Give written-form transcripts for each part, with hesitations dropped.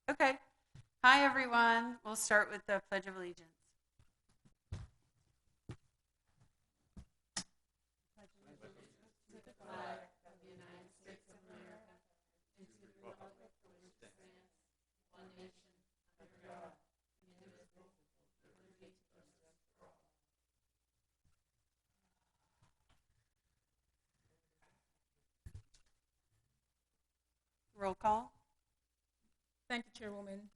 Okay. Hi, everyone. We'll start with the Pledge of Allegiance. Roll call. Thank you, Chairwoman.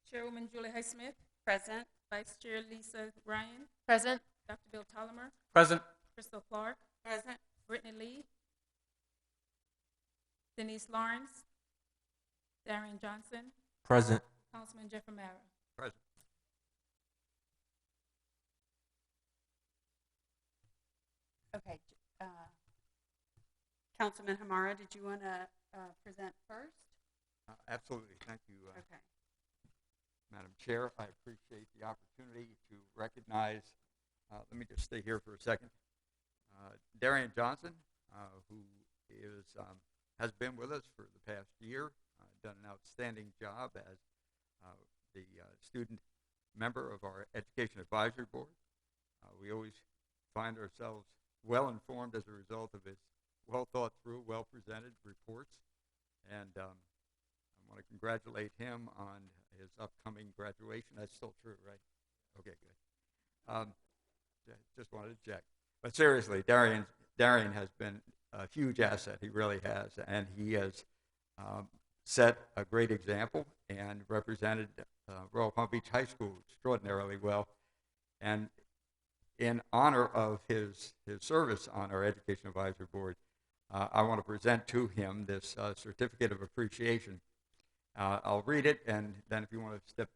Chairwoman Julie Highsmith, Present. Vice Chair Lisa Ryan, Present. Dr. Bill Tollimer, Present. Crystal Clark, Present. Brittany Lee, Denise Lawrence, Darian Johnson, Present. Councilman Jeff Amara. Present. Okay. Councilman Hamara, did you want to present first? Absolutely. Thank you, Okay. Madam Chair. I appreciate the opportunity to recognize, let me just stay here for a second, Darian Johnson, who has been with us for the past year, done an outstanding job as the student member of our Education Advisory Board. We always find ourselves well informed as a result of his well thought through, well presented reports, and I want to congratulate him on his upcoming graduation. That's still true, right? Okay, good. Just wanted to check. But seriously, Darian has been a huge asset. He really has, and he has set a great example and represented Royal Palm Beach High School extraordinarily well. And in honor of his service on our Education Advisory Board, I want to present to him this certificate of appreciation. I'll read it, and then if you want to step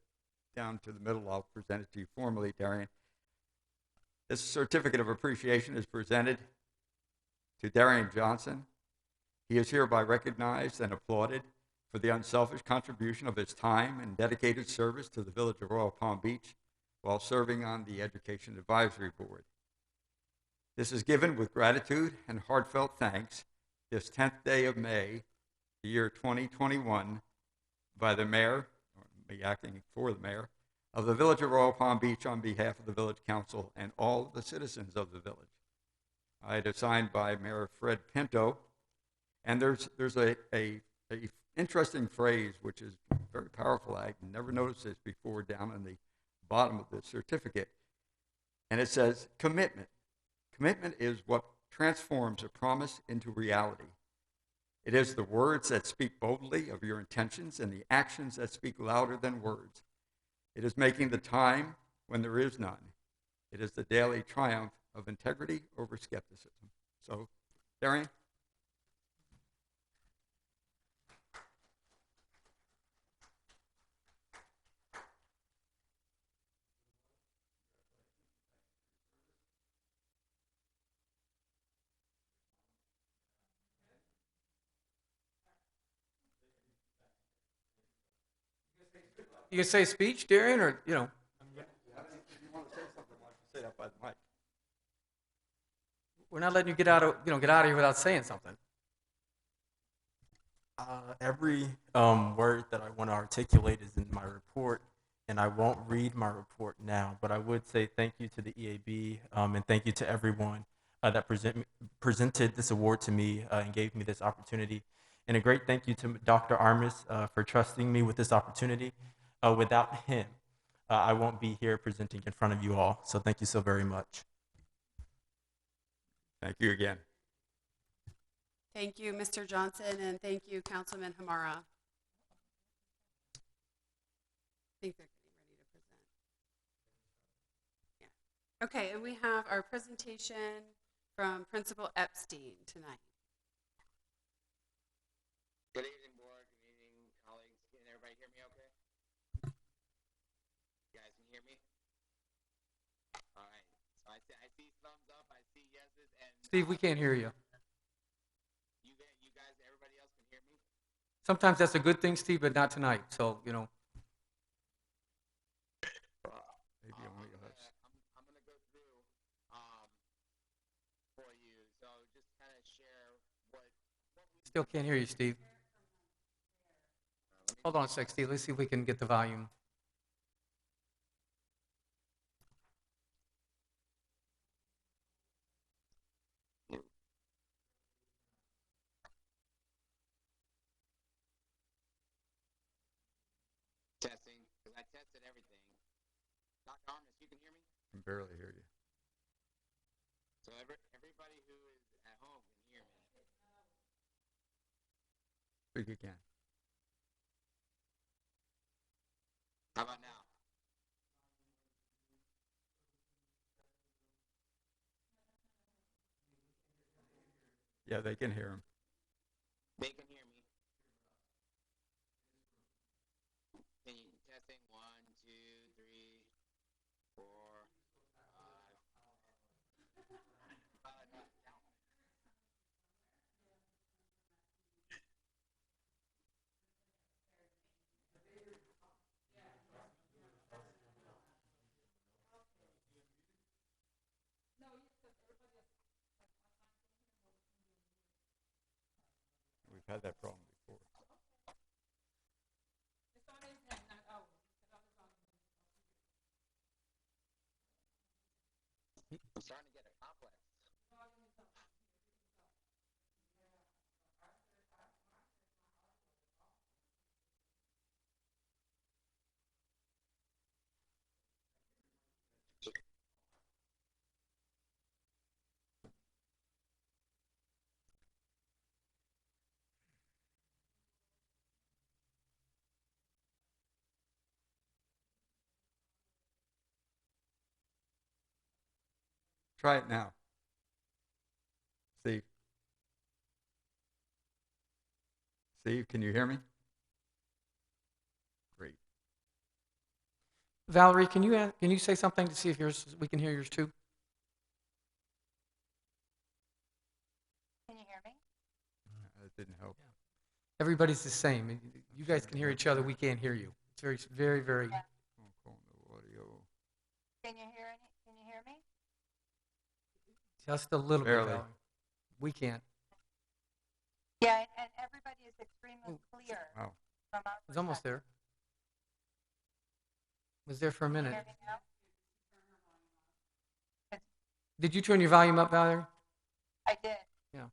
down to the middle, I'll present it to you formally, Darian. This certificate of appreciation is presented to Darian Johnson. He is hereby recognized and applauded for the unselfish contribution of his time and dedicated service to the village of Royal Palm Beach while serving on the Education Advisory Board. This is given with gratitude and heartfelt thanks this 10th day of May, the year 2021, by the mayor, or me acting for the mayor, of the village of Royal Palm Beach on behalf of the village council and all the citizens of the village. I had signed by Mayor Fred Pinto, and there's a interesting phrase which is very powerful. I never noticed this before down in the bottom of the certificate, and it says commitment. Commitment is what transforms a promise into reality. It is the words that speak boldly of your intentions and the actions that speak louder than words. It is making the time when there is none. It is the daily triumph of integrity over skepticism. So, Darian? You can say speech, Darian, or, If you want to say something, why don't you say that by the mic? we're not letting you get out of here without saying something. Every word that I want to articulate is in my report, and I won't read my report now, but I would say thank you to the EAB and thank you to everyone that presented this award to me and gave me this opportunity. And a great thank you to Dr. Armis for trusting me with this opportunity. Without him, I won't be here presenting in front of you all. So thank you so very much. Thank you again. Thank you, Mr. Johnson, and thank you, Councilman Hamara. I think they're getting ready to present. Yeah. Okay, and we have our presentation from Principal Epstein tonight. Good evening, board. Good evening, colleagues. Can everybody hear me okay? You guys can hear me? All right. So I see thumbs up. I see yeses. And Steve, we can't hear you. You guys, everybody else can hear me? Sometimes that's a good thing, Steve, but not tonight. So, Maybe only us. I'm going to go through for you. So just kind of share what we still can't hear you, Steve. let me Hold on a sec, Steve. Let's see if we can get the volume. Testing, because I tested everything. Dr. Armis, you can hear me? I can barely hear you. So everybody who is at home can hear me. Speak again. How about now? Yeah, they can hear him. They can hear me. Can you testing 1, 2, 3, 4, 5. We've had that problem before. I'm starting to get a complex. Try it now. Steve. Steve, can you hear me? Great. Valerie, can you say something to see if we can hear yours too? Can you hear me? That didn't help. Everybody's the same. You guys can hear each other. We can't hear you. It's very, very, very. Yeah. Oh, no audio. Can you hear any? Can you hear me? Just a little Barely. bit, Valerie. We can't. Yeah, and everybody is extremely clear Wow. from our It's almost perspective. there. It was there for a Can you minute. hear me now? Did you turn your volume up, Valerie? I did. Yeah.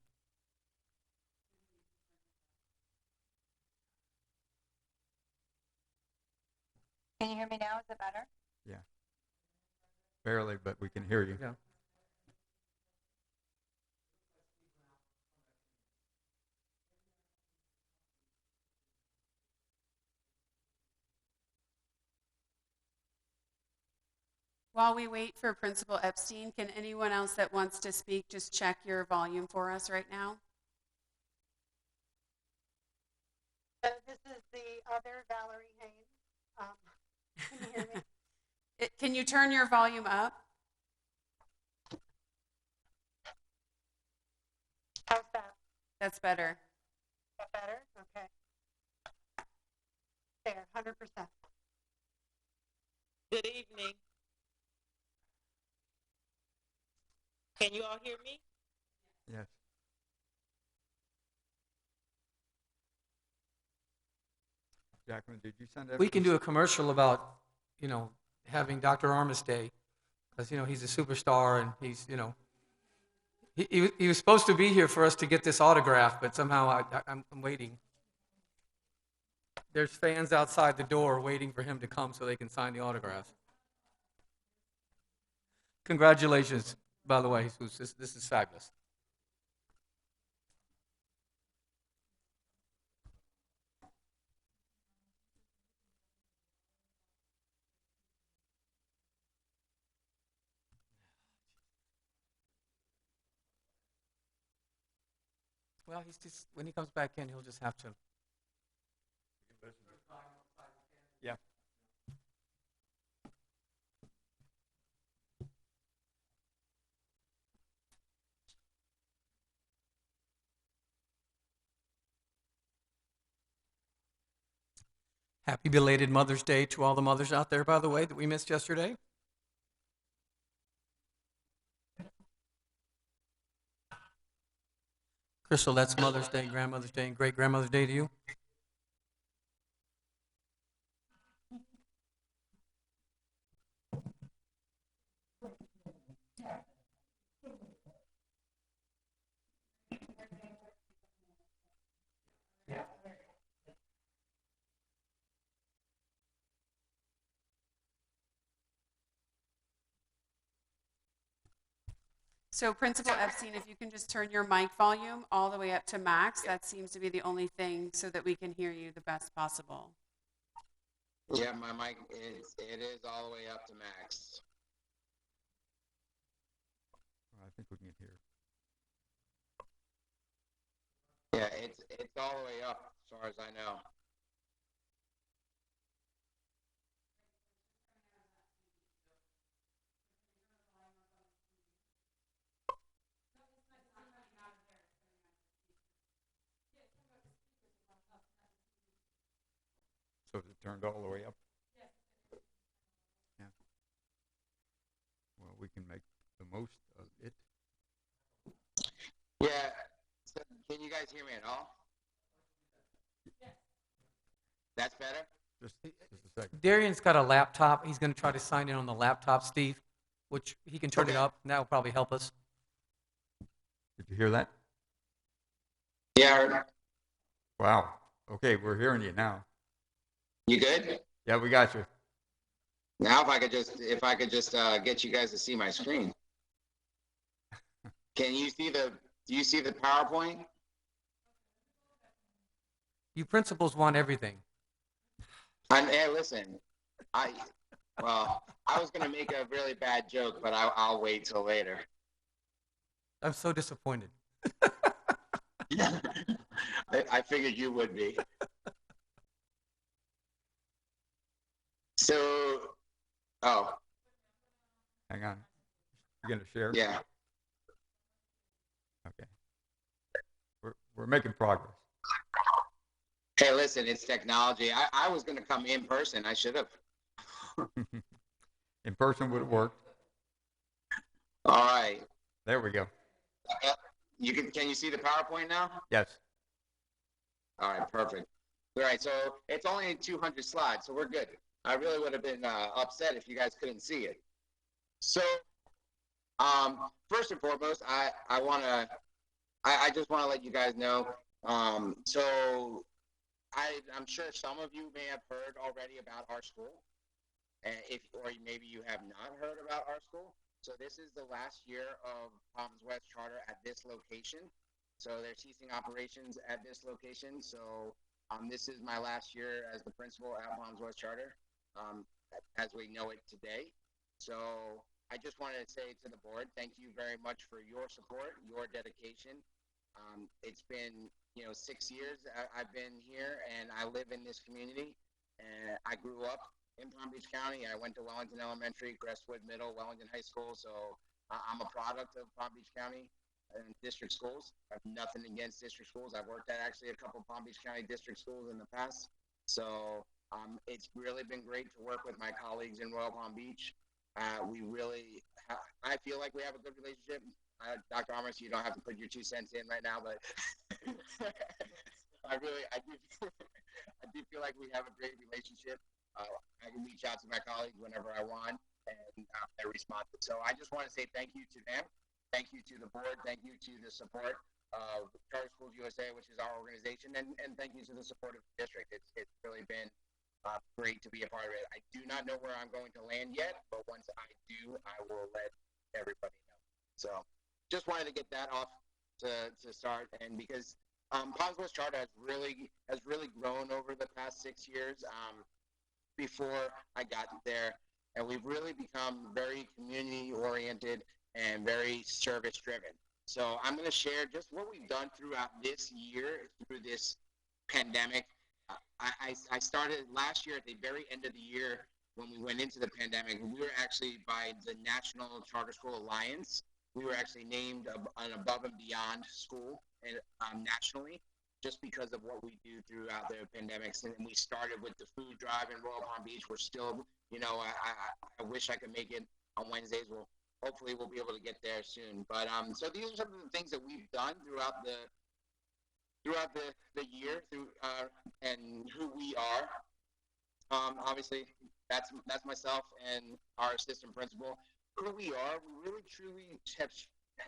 Can you hear me now? Is it better? Yeah. Barely, but we can hear you. Yeah. While we wait for Principal Epstein, can anyone else that wants to speak just check your volume for us right now? So this is the other Valerie Haynes. Can you hear me? Can you turn your volume up? How's that? That's better. That better? Okay. There, 100%. Good evening. Can you all hear me? Yes. Jacqueline, did you send We can do a everything? commercial about, having Dr. Armis Day, because, he's a superstar and he's, he was supposed to be here for us to get this autograph, but somehow I'm waiting. There's fans outside the door waiting for him to come so they can sign the autograph. Congratulations, by the way, Jesus. This is fabulous. Well, he's just, when he comes back in, he'll just have to. Yeah. Happy belated Mother's Day to all the mothers out there, by the way, that we missed yesterday. Crystal, that's Mother's Day, Grandmother's Day, and Great Grandmother's Day to you. So Principal Epstein, if you can just turn your mic volume all the way up to max, that seems to be the only thing so that we can hear you the best possible. Yeah, my mic it is all the way up to max. I think we can hear. Yeah, it's all the way up as far as I know. So is it turned all the way up? Yeah. Well, we can make the most of it. Yeah. So can you guys hear me at all? That's better? Just a second. Darian's got a laptop. He's going to try to sign in on the laptop, Steve, which he can turn it Okay. up, and that will probably help us. Did you hear that? Yeah. Wow. Okay, we're hearing you now. You good? Yeah, we got you. Now, if I could just get you guys to see my screen. Do you see the PowerPoint? You principals want everything. Hey, listen, I was gonna make a really bad joke, but I'll wait till later. I'm so disappointed. I figured you would be. So, Hang on. You gonna share? yeah. Okay. We're making progress. Hey, listen, it's technology. I was gonna come in person. I should have. In person would have worked. All right. There we go. Can you see the PowerPoint now? Yes. All right, perfect. All right, so it's only 200 slides, so we're good. I really would have been upset if you guys couldn't see it. So, first and foremost, I just want to let you guys know. So, I'm sure some of you may have heard already about our school, or maybe you have not heard about our school. So this is the last year of Palms West Charter at this location. So they're ceasing operations at this location. So this is my last year as the principal at Palms West Charter, as we know it today. So I just wanted to say to the board, thank you very much for your support, your dedication. It's been 6 years I've been here, and I live in this community. And I grew up in Palm Beach County. I went to Wellington Elementary, Crestwood Middle, Wellington High School. So I'm a product of Palm Beach County and district schools. I have nothing against district schools. I've worked at actually a couple Palm Beach County district schools in the past. So it's really been great to work with my colleagues in Royal Palm Beach. I feel like we have a good relationship. Dr. Amos, you don't have to put your 2 cents in right now, but I do feel like we have a great relationship. I can reach out to my colleagues whenever I want, and they respond. So I just want to say thank you to them, thank you to the board, thank you to the support of Charter Schools USA, which is our organization, and thank you to the support of the district. It's really been great to be a part of it. I do not know where I'm going to land yet, but once I do, I will let everybody know. So just wanted to get that off to start, and because Palms West Charter has really grown over the past 6 years. Before I got there, and we've really become very community oriented and very service driven. So I'm going to share just what we've done throughout this year, through this pandemic. I started last year at the very end of the year when we went into the pandemic. We were actually, by the National Charter School Alliance, we were actually named an above and beyond school nationally, just because of what we do throughout the pandemics. And we started with the food drive in Royal Palm Beach. We're still, I wish I could make it on Wednesdays. Hopefully we'll be able to get there soon. But so these are some of the things that we've done throughout the year, and who we are. Obviously, that's myself and our assistant principal. Who we are, we really truly have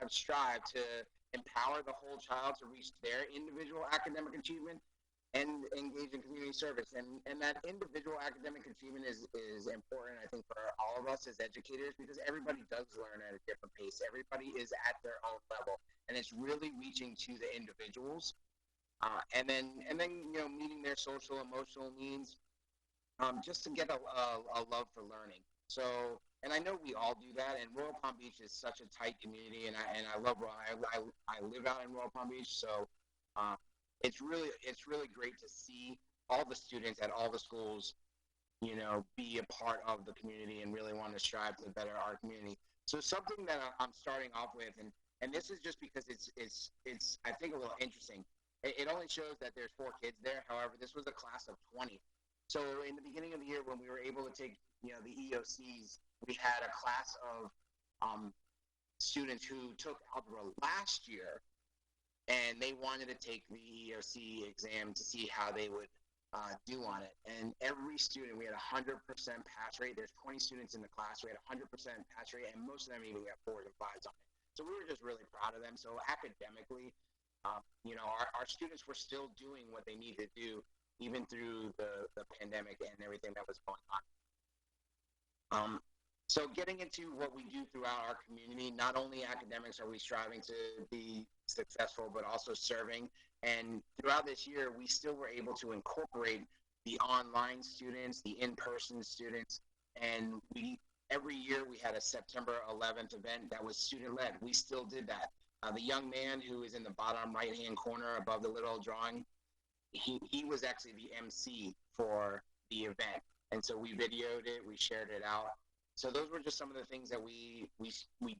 strived to empower the whole child to reach their individual academic achievement, and engage in community service. And that individual academic achievement is important, I think, for all of us as educators, because everybody does learn at a different pace. Everybody is at their own level, and it's really reaching to the individuals, and then meeting their social emotional needs, just to get a love for learning. So, and I know we all do that. And Royal Palm Beach is such a tight community, and I love I live out in Royal Palm Beach, so um, it's really great to see all the students at all the schools, be a part of the community and really want to strive to better our community. So something that I'm starting off with, and this is just because it's I think a little interesting. It only shows that there's 4 kids there. However, this was a class of 20. So in the beginning of the year, when we were able to take the EOCs, we had a class of students who took algebra last year, and they wanted to take the EOC exam to see how they would do on it. And every student, we had 100% pass rate. There's 20 students in the class. We had 100% pass rate, and most of them even got 4s and 5s on it. So we were just really proud of them. So academically, our students were still doing what they needed to do, even through the pandemic and everything that was going on. So getting into what we do throughout our community, not only academics are we striving to be successful, but also serving. And throughout this year, we still were able to incorporate the online students, the in-person students, and every year we had a September 11th event that was student-led. We still did that. The young man who is in the bottom right-hand corner above the little drawing, he was actually the MC for the event. And so we videoed it, we shared it out. So those were just some of the things that we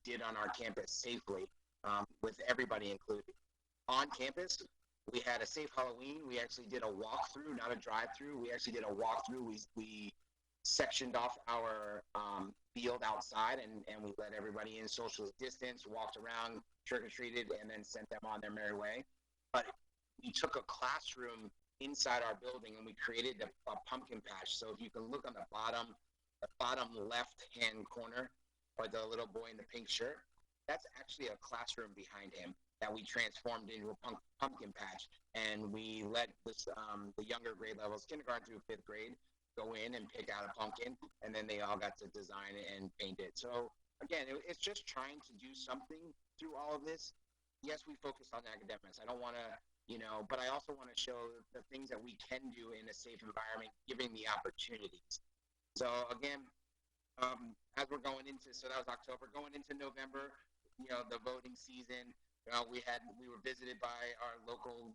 did on our campus safely, with everybody included. On campus, we had a safe Halloween. We actually did a walkthrough, not a drive-through. We actually did a walkthrough. We sectioned off our field outside, and we let everybody in social distance, walked around, trick-or-treated, and then sent them on their merry way. But we took a classroom inside our building, and we created a pumpkin patch. So if you can look on the bottom left-hand corner, or the little boy in the pink shirt, that's actually a classroom behind him that we transformed into a pumpkin patch. And we let the younger grade levels, kindergarten through 5th grade, go in and pick out a pumpkin, and then they all got to design it and paint it. So again, it's just trying to do something through all of this. Yes, we focus on academics. I don't want to, but I also want to show the things that we can do in a safe environment, giving the opportunities. So again, as we're going into, so that was October, going into November, the voting season, we were visited by our local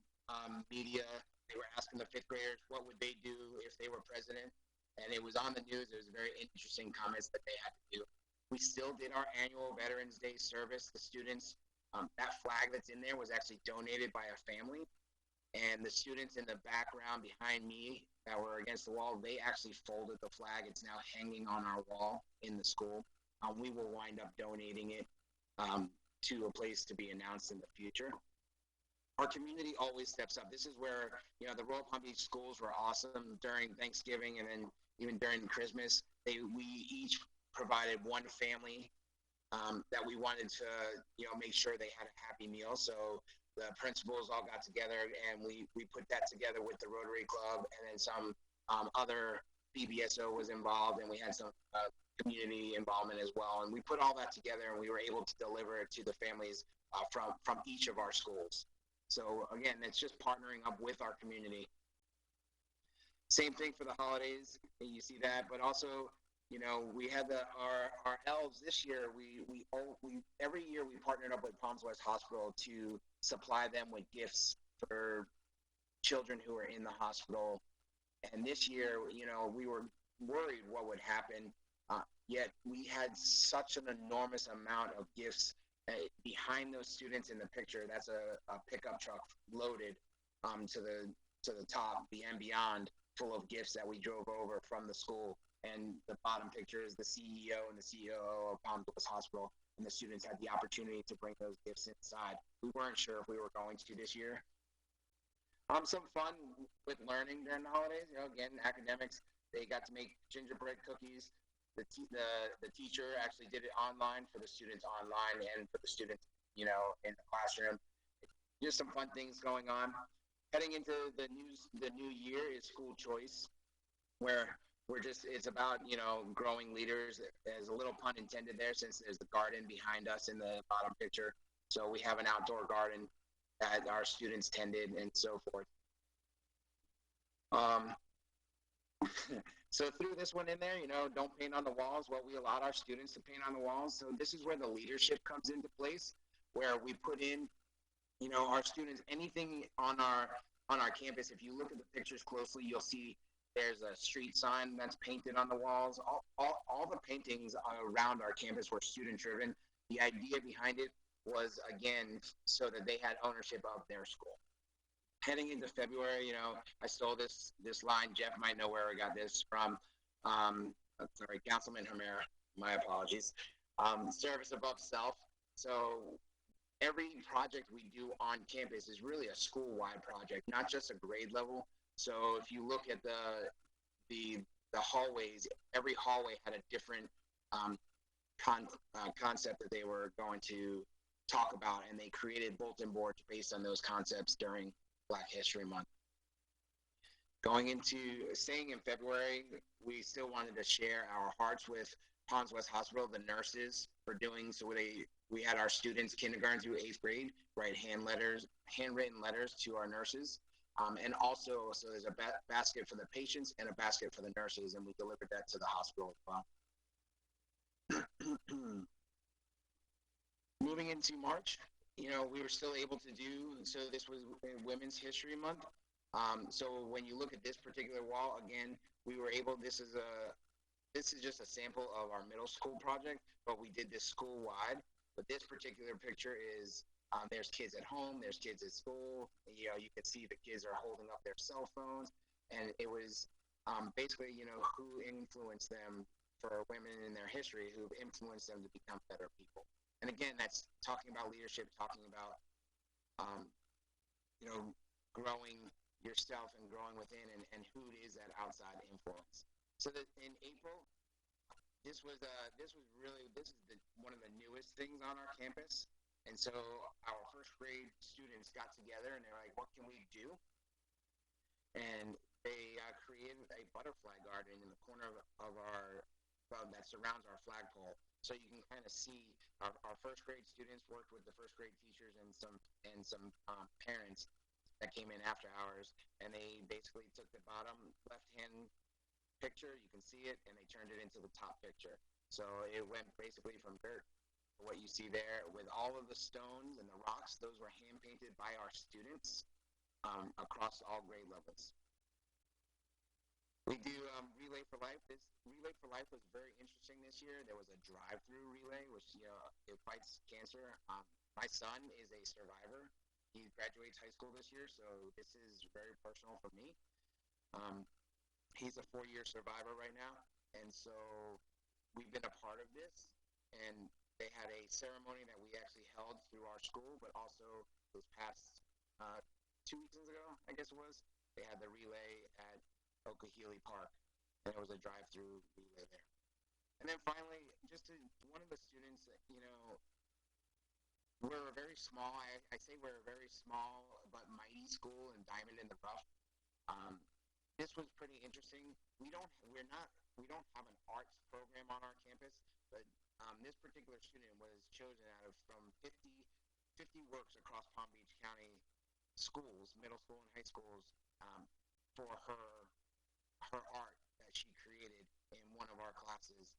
media. They were asking the 5th graders what would they do if they were president, and it was on the news. It was very interesting comments that they had to do. We still did our annual Veterans Day service. The students, that flag that's in there was actually donated by a family, and the students in the background behind me that were against the wall, they actually folded the flag. It's now hanging on our wall in the school. We will wind up donating it to a place to be announced in the future. Our community always steps up. This is where, the Royal Palm Beach schools were awesome during Thanksgiving, and then even during Christmas. We each provided one family that we wanted to, make sure they had a happy meal. So the principals all got together, and we put that together with the Rotary Club, and then some other BBSO was involved, and we had some community involvement as well. And we put all that together, and we were able to deliver it to the families from each of our schools. So again, it's just partnering up with our community. Same thing for the holidays, you see that, but also, we had our elves this year. We every year we partnered up with Palms West Hospital to supply them with gifts for children who are in the hospital. And this year, we were worried what would happen. Yet we had such an enormous amount of gifts behind those students in the picture. That's a pickup truck loaded to the top, and beyond, full of gifts that we drove over from the school. And the bottom picture is the CEO and the COO of Palms West Hospital, and the students had the opportunity to bring those gifts inside. We weren't sure if we were going to this year. Some fun with learning during the holidays. Again, academics, they got to make gingerbread cookies. The teacher actually did it online for the students online and for the students, in the classroom. Just some fun things going on. Heading into the new year is school choice, where it's about growing leaders. There's a little pun intended there, since there's the garden behind us in the bottom picture. So we have an outdoor garden that our students tended and so forth. So threw this one in there, don't paint on the walls. Well, we allowed our students to paint on the walls. So this is where the leadership comes into place, where we put in, our students, anything on our campus. If you look at the pictures closely, you'll see there's a street sign that's painted on the walls. All the paintings around our campus were student driven. The idea behind it was, again, so that they had ownership of their school. Heading into February, I stole this line. Jeff might know where I got this from. Sorry, Councilman Herrera. My apologies. Service above self. So every project we do on campus is really a school-wide project, not just a grade level. So if you look at the hallways, every hallway had a different concept that they were going to talk about, and they created bulletin boards based on those concepts during Black History Month. Staying in February, we still wanted to share our hearts with Palms West Hospital, the nurses, for doing so. We had our students, kindergarten through 8th grade, write handwritten letters to our nurses. And also, so there's a basket for the patients and a basket for the nurses, and we delivered that to the hospital as well. Moving into March, we were still able to do, so this was Women's History Month. So when you look at this particular wall, again, we were able, this is just a sample of our middle school project, but we did this school-wide. But this particular picture is, there's kids at home, there's kids at school. You can see the kids are holding up their cell phones, and it was basically, who influenced them for women in their history, who influenced them to become better people. And again, that's talking about leadership, talking about, growing yourself and growing within, and who is that outside influence. So that in April, this is one of the newest things on our campus. And so our first grade students got together and they're like, what can we do? And they created a butterfly garden in the corner that surrounds our flagpole. So you can kind of see our first grade students worked with the first grade teachers and some parents that came in after hours, and they basically took the bottom left-hand picture, you can see it, and they turned it into the top picture. So it went basically from dirt, what you see there, with all of the stones and the rocks. Those were hand-painted by our students across all grade levels. We do Relay for Life. This Relay for Life was very interesting this year. There was a drive-through relay, which it fights cancer. My son is a survivor. He graduates high school this year, so this is very personal for me. He's a 4-year survivor right now, and so we've been a part of this. And they had a ceremony that we actually held through our school, but also this past 2 weekends ago, I guess it was, they had the relay at Okahili Park, and there was a drive-through relay there. And then finally, one of the students, we're a very small, I say we're a very small but mighty school and diamond in the rough. This was pretty interesting. We don't have an arts program on our campus, but this particular student was chosen out of from 50 works across Palm Beach County schools, middle school and high schools, for her art that she created in one of our classes.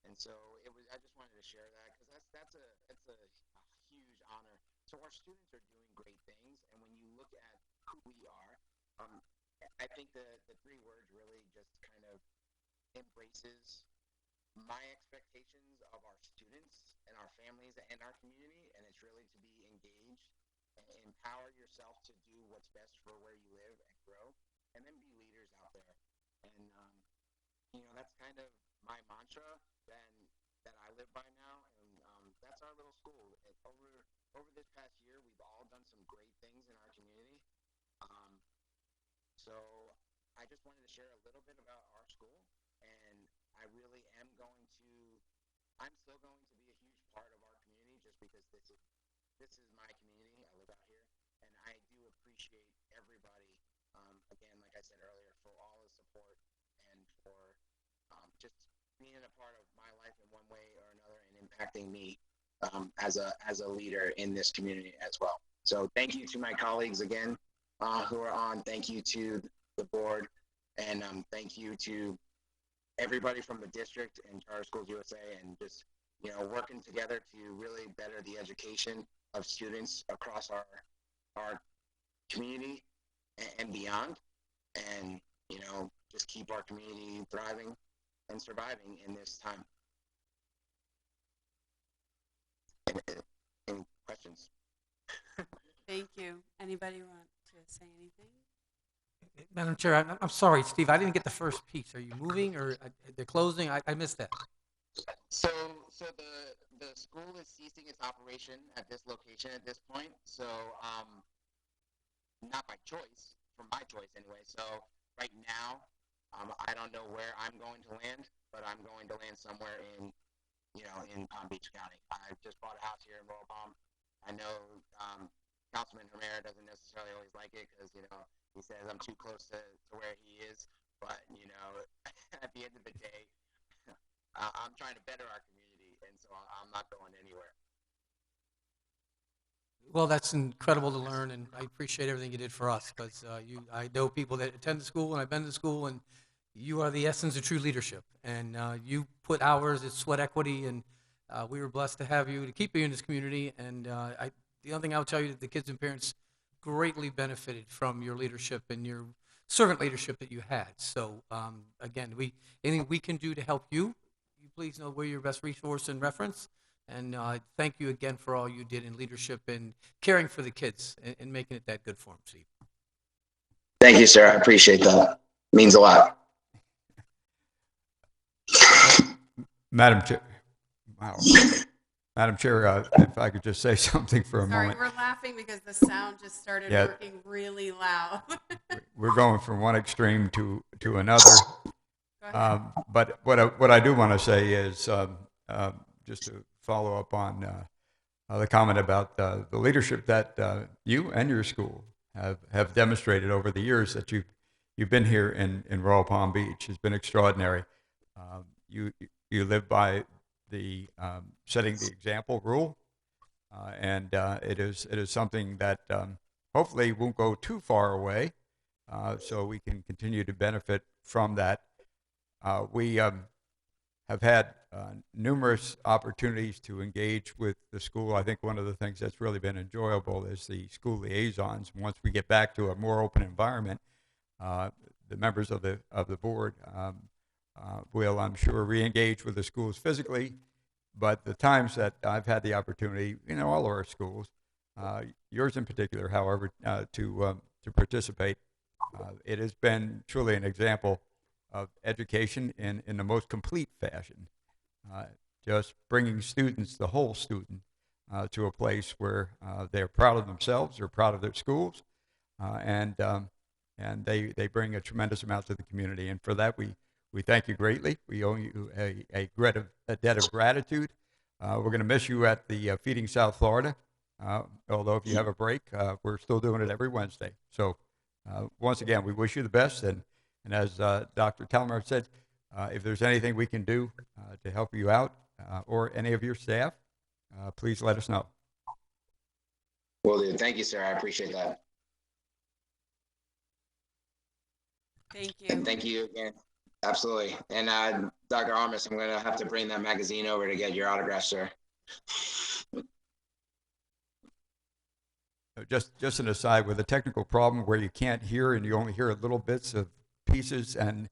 And so I just wanted to share that, because that's a huge honor. So our students are doing great things, and when you look at who we are, I think the 3 words really just kind of embraces my expectations of our students and our families and our community, and it's really to be engaged and empower yourself to do what's best for where you live and grow, and then be leaders out there. And that's kind of my mantra that I live by now, and that's our little school. Over this past year, we've all done some great things in our community. So I just wanted to share a little bit about our school, and I really am I'm still going to be a huge part of our community, just because this is my community. I live out here, and I do appreciate everybody again, like I said earlier, for all the support and for just being a part of my life in one way or another and impacting me as a leader in this community as well. So thank you to my colleagues again who are on. Thank you to the board, and thank you to everybody from the district and Charter Schools USA, and just working together to really better the education of students across our community and beyond, and just keep our community thriving and surviving in this time. Any questions? Thank you. Anybody want to say anything? Madam Chair, I'm sorry, Steve, I didn't get the first piece. Are you moving or they're closing? I missed that. So the school is ceasing its operation at this location at this point. So not by choice, from my choice anyway. So right now, I don't know where I'm going to land, but I'm going to land somewhere in Palm Beach County. I just bought a house here in Royal Palm. I know Councilman Herrera doesn't necessarily always like it because he says I'm too close to where he is. But at the end of the day, I'm trying to better our community, and so I'm not going anywhere. Well, that's incredible to learn, and I appreciate everything you did for us because I know people that attend the school, and I've been to school, and you are the essence of true leadership. And you put hours, it's sweat equity, and we were blessed to have you, to keep you in this community. And the other thing I'll tell you that the kids and parents greatly benefited from your leadership and your servant leadership that you had. So again, anything we can do to help you, you please know we're your best resource and reference. And thank you again for all you did in leadership and caring for the kids and making it that good for them, Steve. Thank you, sir. I appreciate that. It means a lot. Madam Chair, wow. Madam Chair, if I could just say something for a Sorry, moment. we're laughing because the sound just started working really loud. We're going from one extreme to another. Go ahead. But what I do want to say is just to follow up on the comment about the leadership that you and your school have demonstrated over the years that you've been here in Royal Palm Beach has been extraordinary. You live by the setting the example rule, and it is something that hopefully won't go too far away, so we can continue to benefit from that. We have had numerous opportunities to engage with the school. I think one of the things that's really been enjoyable is the school liaisons. Once we get back to a more open environment, the members of the board will, I'm sure, re-engage with the schools physically. But the times that I've had the opportunity, all of our schools, yours in particular, however, to participate, it has been truly an example of education in the most complete fashion. Just bringing students, the whole student, to a place where they're proud of themselves, they're proud of their schools, and they bring a tremendous amount to the community. And for that, we thank you greatly. We owe you a debt of gratitude. We're going to miss you at the Feeding South Florida, although if you have a break, we're still doing it every Wednesday. So once again, we wish you the best. And as Dr. Talmer said, if there's anything we can do to help you out or any of your staff, please let us know. Will do. Thank you, sir. I appreciate that. Thank you. And thank you again. Absolutely. And Dr. Armis, I'm going to have to bring that magazine over to get your autograph, sir. Just an aside, with a technical problem where you can't hear and you only hear little bits of pieces, and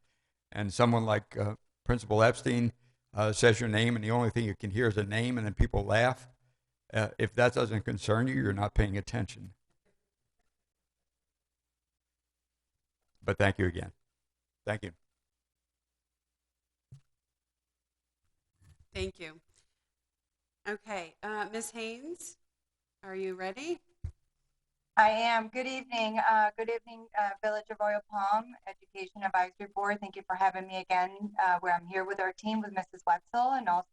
someone like Principal Epstein says your name and the only thing you can hear is a name and then people laugh, if that doesn't concern you, you're not paying attention. But thank you again. Thank you. Thank you. Okay, Ms. Haynes, are you ready? I am. Good evening. Good evening, Village of Royal Palm Education Advisory Board. Thank you for having me again, where I'm here with our team, with Mrs. Wetzel, and also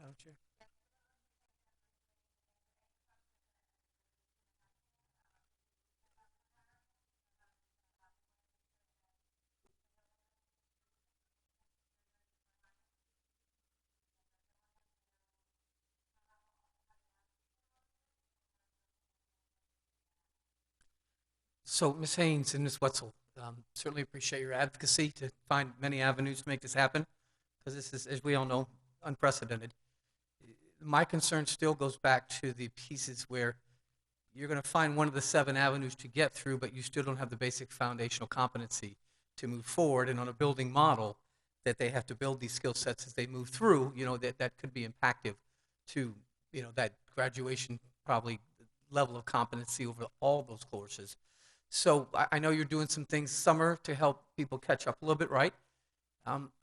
Madam Chair. So, Ms. Haynes and Ms. Wetzel, certainly appreciate your advocacy to find many avenues to make this happen, because this is, as we all know, unprecedented. My concern still goes back to the pieces where you're going to find one of the 7 avenues to get through, but you still don't have the basic foundational competency to move forward. And on a building model, that they have to build these skill sets as they move through, that could be impactive to, that graduation probably level of competency over all those courses. So I know you're doing some things summer to help people catch up a little bit, right?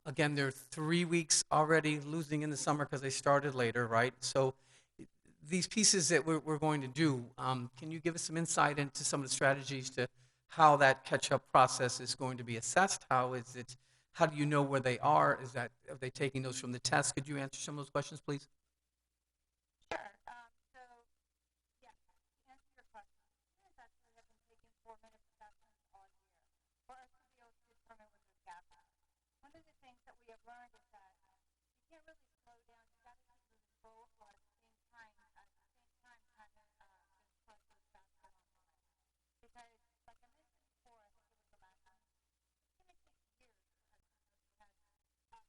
Again, they're 3 weeks already losing in the summer because they started later, right? So these pieces that we're going to do, can you give us some insight into some of the strategies to how that catch-up process is going to be assessed? How do you know where they are? Are they taking those from the test? Could you answer some of those questions, please? Sure. So, yeah, to answer your question, students actually have been taking 4-minute assessments all year for us to be able to determine what their gaps are. One of the things that we have learned is that you can't really slow down. You got to keep moving forward while at the same time, kind of just plus those fast online. Because, like I mentioned before, I think it was the last time, it's going to take years for us to really have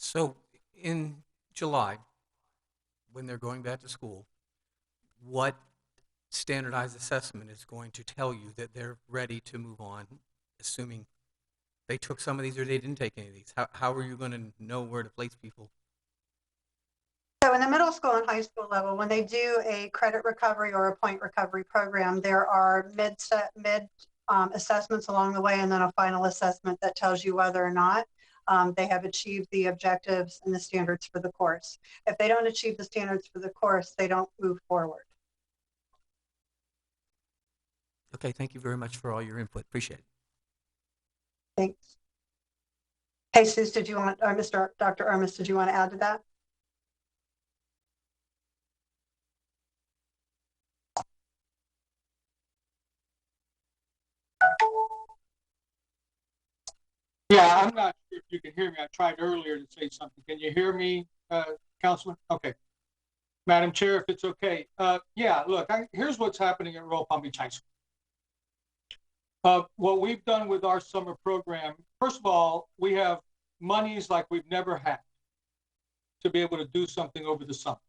So in July, when they're going back to school, what standardized assessment is going to tell you that they're ready to move on, assuming they took some of these or they didn't take any of these? How are you going to know where to place people? So in the middle school and high school level, when they do a credit recovery or a point recovery program, there are mid assessments along the way, and then a final assessment that tells you whether or not they have achieved the objectives and the standards for the course. If they don't achieve the standards for the course, they don't move forward. Okay, thank you very much for all your input. Appreciate it. Thanks. Jesus, did you want, or Dr. Armis, did you want to add to that? Yeah, I'm not sure if you can hear me. I tried earlier to say something. Can you hear me, Councilman? Okay. Madam Chair, if it's okay. Yeah, look, here's what's happening at Royal Palm Beach High School. What we've done with our summer program, first of all, we have monies like we've never had to be able to do something over the summer.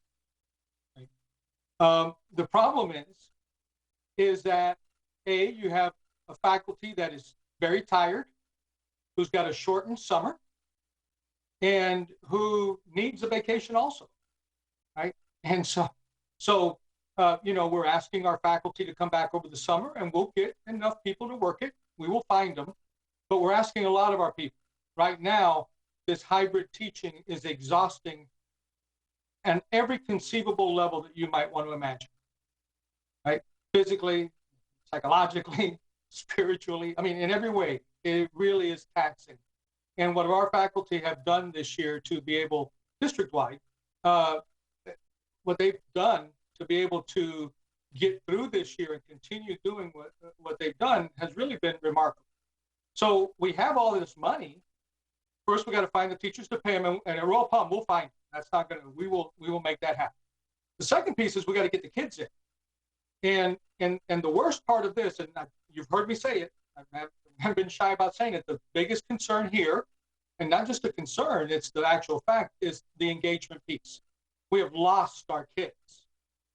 Right? The problem is that, A, you have a faculty that is very tired, who's got a shortened summer, and who needs a vacation also, right? And so we're asking our faculty to come back over the summer, and we'll get enough people to work it. We will find them, but we're asking a lot of our people. Right now, this hybrid teaching is exhausting at every conceivable level that you might want to imagine, right? Physically, psychologically, spiritually, I mean, in every way, it really is taxing. And what our faculty have done this year to be able, district-wide, what they've done to be able to get through this year and continue doing what they've done has really been remarkable. So we have all this money. First, we got to find the teachers to pay them, and at Royal Palm, we'll find them. That's not going to, we will make that happen. The second piece is we got to get the kids in. And the worst part of this, and you've heard me say it, I haven't been shy about saying it, the biggest concern here, and not just a concern, it's the actual fact, is the engagement piece. We have lost our kids.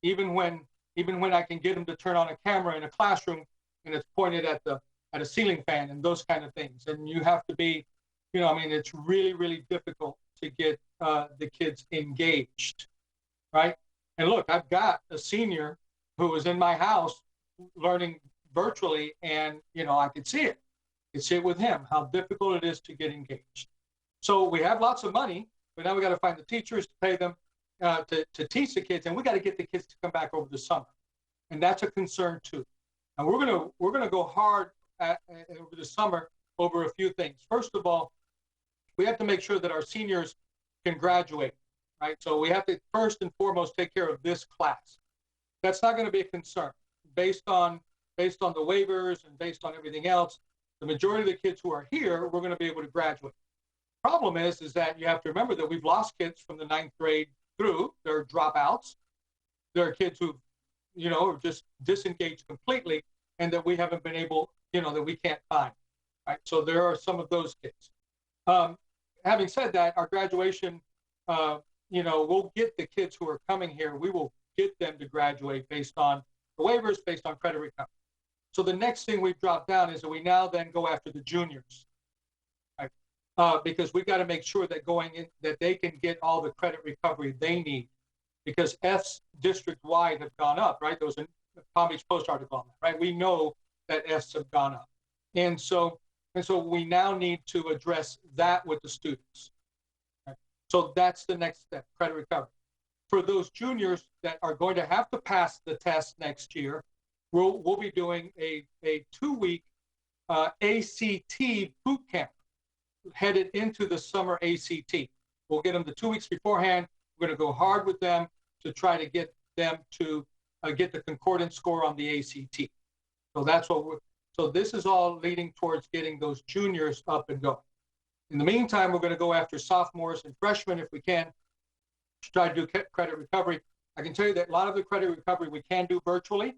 Even when I can get them to turn on a camera in a classroom and it's pointed at a ceiling fan and those kind of things. And you have to be, it's really, really difficult to get the kids engaged, right? And look, I've got a senior who was in my house learning virtually, and I could see it. I could see it with him, how difficult it is to get engaged. So we have lots of money, but now we got to find the teachers to pay them to teach the kids, and we got to get the kids to come back over the summer, and that's a concern too. And we're gonna go hard over the summer over a few things. First of all, we have to make sure that our seniors can graduate, right? So we have to first and foremost take care of this class. That's not going to be a concern based on the waivers and based on everything else. The majority of the kids who are here, we're going to be able to graduate. Problem is that you have to remember that we've lost kids from the 9th grade through. There are dropouts. There are kids who, are just disengaged completely, and that we haven't been able, that we can't find. Right. So there are some of those kids. Having said that, our graduation, we'll get the kids who are coming here. We will get them to graduate based on the waivers, based on credit recovery. So the next thing we've dropped down is that we now then go after the juniors, right? Because we've got to make sure that that they can get all the credit recovery they need, because F's district-wide have gone up, right? There was a Palm Beach Post article on that, right? We know that F's have gone up. And so we now need to address that with the students. Right? So that's the next step, credit recovery. For those juniors that are going to have to pass the test next year, we'll be doing a 2-week ACT boot camp headed into the summer ACT. We'll get them the 2 weeks beforehand. We're going to go hard with them to try to get them to get the concordance score on the ACT. So that's so this is all leading towards getting those juniors up and going. In the meantime, we're going to go after sophomores and freshmen if we can, to try to do credit recovery. I can tell you that a lot of the credit recovery we can do virtually,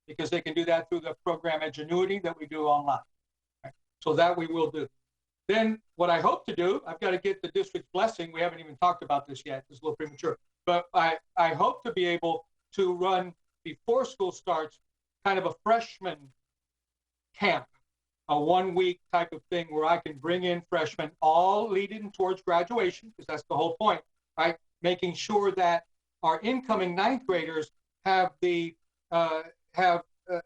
because they can do that through the program Edgenuity that we do online. Right? So that we will do. Then what I hope to do, I've got to get the district's blessing. We haven't even talked about this yet. It's a little premature. But I hope to be able to run, before school starts, kind of a freshman camp, a 1 week type of thing where I can bring in freshmen, all leading towards graduation, because that's the whole point, right? Making sure that our incoming ninth graders have a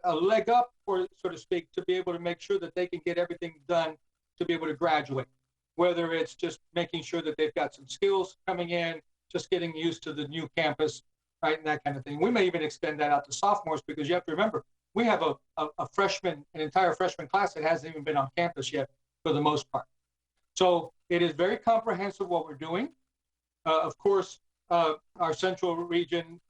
leg up, or so to speak, to be able to make sure that they can get everything done to be able to graduate. Whether it's just making sure that they've got some skills coming in, just getting used to the new campus, right, and that kind of thing. We may even extend that out to sophomores, because you have to remember, we have an entire freshman class that hasn't even been on campus yet for the most part. So it is very comprehensive what we're doing. Of course, our central region,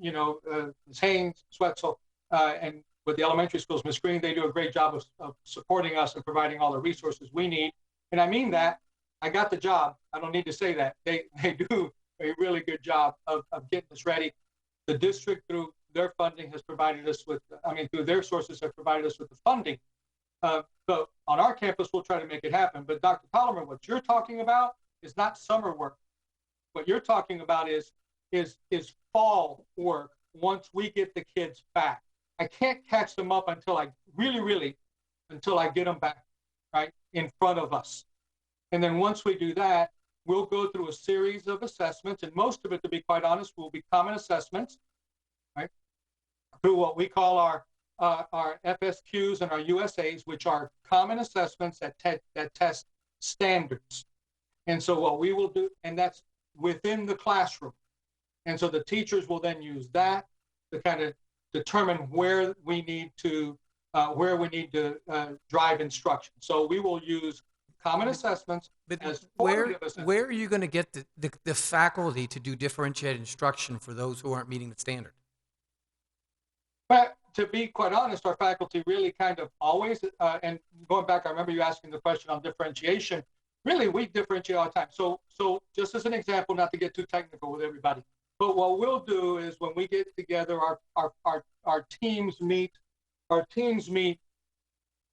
Ms. Haynes, Swetzel, and with the elementary schools, Ms. Green, they do a great job of supporting us and providing all the resources we need. And I mean that. I got the job. I don't need to say that. They do a really good job of getting us ready. The district, through their funding, has provided us with, through their sources, have provided us with the funding. But on our campus, we'll try to make it happen. But Dr. Palmer, what you're talking about is not summer work. What you're talking about is fall work once we get the kids back. I can't catch them up until I until I get them back, right, in front of us. And then once we do that, we'll go through a series of assessments, and most of it, to be quite honest, will be common assessments, right, through what we call our FSQs and our USAs, which are common assessments that test standards. And so what we will do, and that's within the classroom. And so the teachers will then use that to kind of determine where we need to drive instruction. So we will use common assessments as formative assessments. Where are you going to get the faculty to do differentiated instruction for those who aren't meeting the standard? But to be quite honest, our faculty really kind of always, and going back, I remember you asking the question on differentiation. Really, we differentiate all the time. So just as an example, not to get too technical with everybody, but what we'll do is when we get together, our teams meet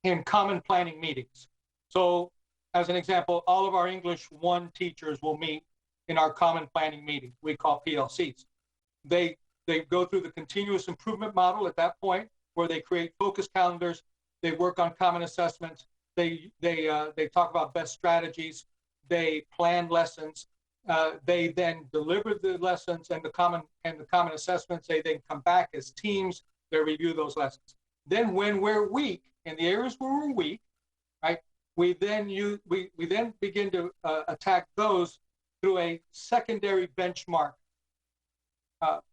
in common planning meetings. So as an example, all of our English 1 teachers will meet in our common planning meeting we call PLCs. They go through the continuous improvement model at that point, where they create focus calendars, they work on common assessments, they talk about best strategies, they plan lessons, they then deliver the lessons and the common assessments. They then come back as teams, they review those lessons. Then when we're weak, in the areas where we're weak, right, we then begin to attack those through a secondary benchmark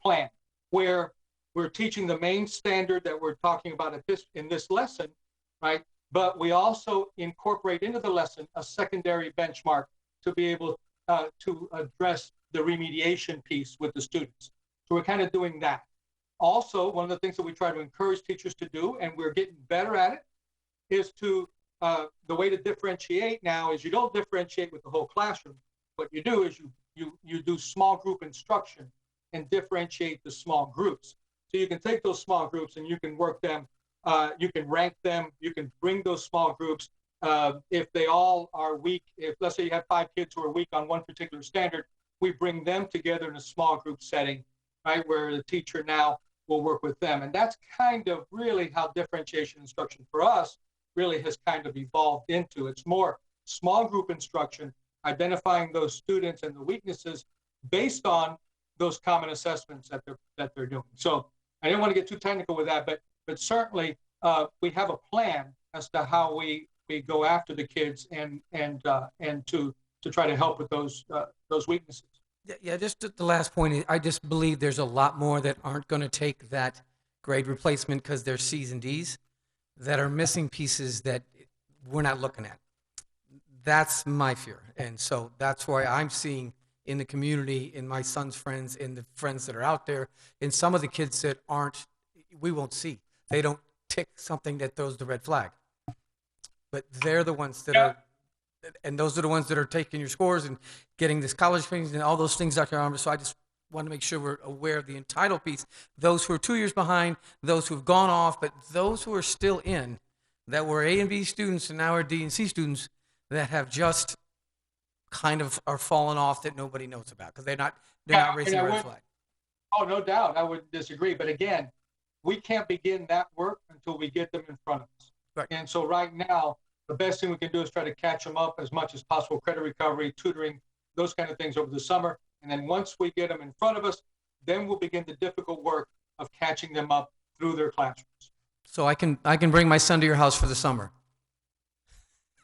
plan, where we're teaching the main standard that we're talking about in this lesson, right? But we also incorporate into the lesson a secondary benchmark to be able to address the remediation piece with the students. So we're kind of doing that. Also, one of the things that we try to encourage teachers to do, and we're getting better at it, is to, the way to differentiate now is you don't differentiate with the whole classroom. What you do is you do small group instruction and differentiate the small groups. So you can take those small groups and you can work them, you can rank them, you can bring those small groups. If they all are weak, if let's say you have 5 kids who are weak on one particular standard, we bring them together in a small group setting, right, where the teacher now will work with them. And that's kind of really how differentiation instruction for us really has kind of evolved into. It's more small group instruction, identifying those students and the weaknesses based on those common assessments that they're doing. So I didn't want to get too technical with that, but certainly we have a plan as to how we go after the kids and to try to help with those weaknesses. Yeah, just the last point, I just believe there's a lot more that aren't going to take that grade replacement because they're C's and D's that are missing pieces that we're not looking at. That's my fear. And so that's why I'm seeing in the community, in my son's friends, in the friends that are out there, in some of the kids that we won't see. They don't tick something that throws the red flag. But they're the ones that are, and those are the ones that are taking your scores and getting this college things and all those things, Dr. Armour. So I just want to make sure we're aware of the entitled piece. Those who are 2 years behind, those who have gone off, but those who are still in, that were A and B students and now are D and C students, that have just kind of are falling off that nobody knows about because they're not Yeah, and raising I a red would, flag. oh, no doubt, I would disagree. But again, we can't begin that work until we get them in front of us. Right. And so right now, the best thing we can do is try to catch them up as much as possible, credit recovery, tutoring, those kind of things over the summer. And then once we get them in front of us, then we'll begin the difficult work of catching them up through their classrooms. So I can bring my son to your house for the summer.